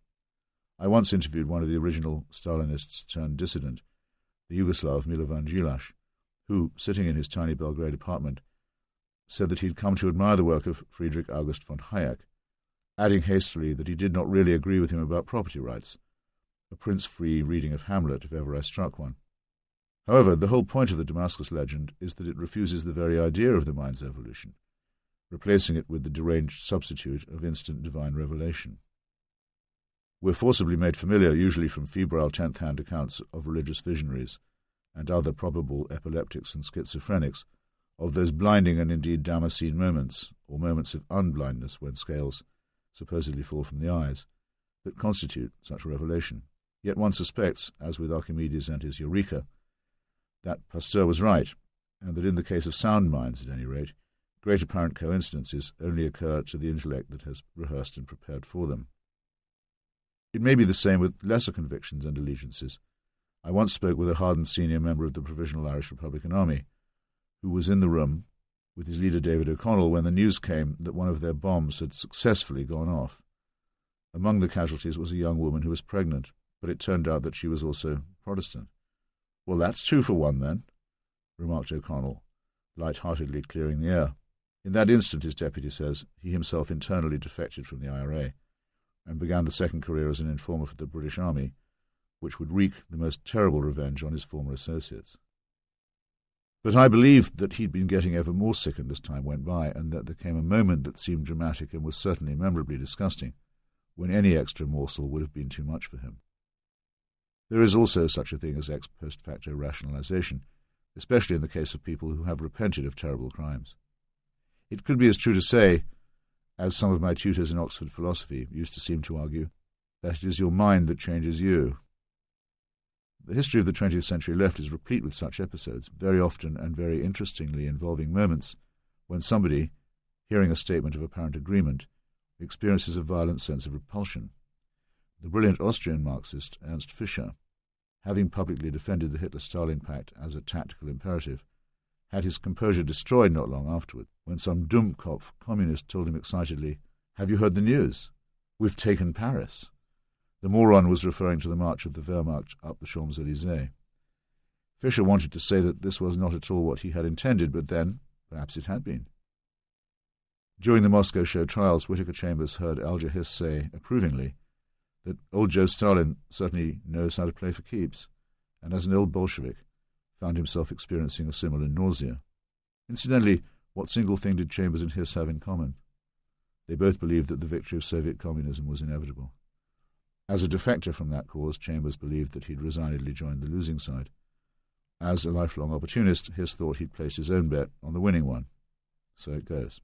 I once interviewed one of the original Stalinists turned dissident, the Yugoslav Milovan Djilac, who, sitting in his tiny Belgrade apartment, said that he had come to admire the work of Friedrich August von Hayek, adding hastily that he did not really agree with him about property rights, a prince-free reading of Hamlet if ever I struck one. However, the whole point of the Damascus legend is that it refuses the very idea of the mind's evolution, replacing it with the deranged substitute of instant divine revelation. We're forcibly made familiar, usually from febrile tenth-hand accounts of religious visionaries and other probable epileptics and schizophrenics, of those blinding and indeed Damascene moments, or moments of unblindness when scales supposedly fall from the eyes, that constitute such a revelation. Yet one suspects, as with Archimedes and his Eureka, that Pasteur was right, and that in the case of sound minds, at any rate, great apparent coincidences only occur to the intellect that has rehearsed and prepared for them. It may be the same with lesser convictions and allegiances. I once spoke with a hardened senior member of the Provisional Irish Republican Army, who was in the room with his leader David O'Connell when the news came that one of their bombs had successfully gone off. Among the casualties was a young woman who was pregnant, but it turned out that she was also Protestant. "Well, that's 2 for 1 then," remarked O'Connell, light-heartedly clearing the air. In that instant, his deputy says, he himself internally defected from the IRA and began the second career as an informer for the British Army, which would wreak the most terrible revenge on his former associates. But I believed that he'd been getting ever more sickened as time went by, and that there came a moment that seemed dramatic and was certainly memorably disgusting, when any extra morsel would have been too much for him. There is also such a thing as ex post facto rationalization, especially in the case of people who have repented of terrible crimes. It could be as true to say, as some of my tutors in Oxford philosophy used to seem to argue, that it is your mind that changes you. The history of the 20th century left is replete with such episodes, very often and very interestingly involving moments when somebody, hearing a statement of apparent agreement, experiences a violent sense of repulsion. The brilliant Austrian Marxist Ernst Fischer, having publicly defended the Hitler-Stalin Pact as a tactical imperative, had his composure destroyed not long afterward, when some Dummkopf communist told him excitedly, "Have you heard the news? We've taken Paris." The moron was referring to the march of the Wehrmacht up the Champs-Élysées. Fischer wanted to say that this was not at all what he had intended, but then, perhaps it had been. During the Moscow show trials, Whittaker Chambers heard Alger Hiss say, approvingly, that old Joe Stalin certainly knows how to play for keeps, and as an old Bolshevik, found himself experiencing a similar nausea. Incidentally, what single thing did Chambers and Hiss have in common? They both believed that the victory of Soviet communism was inevitable. As a defector from that cause, Chambers believed that he'd resignedly joined the losing side. As a lifelong opportunist, Hiss thought he'd placed his own bet on the winning one. So it goes.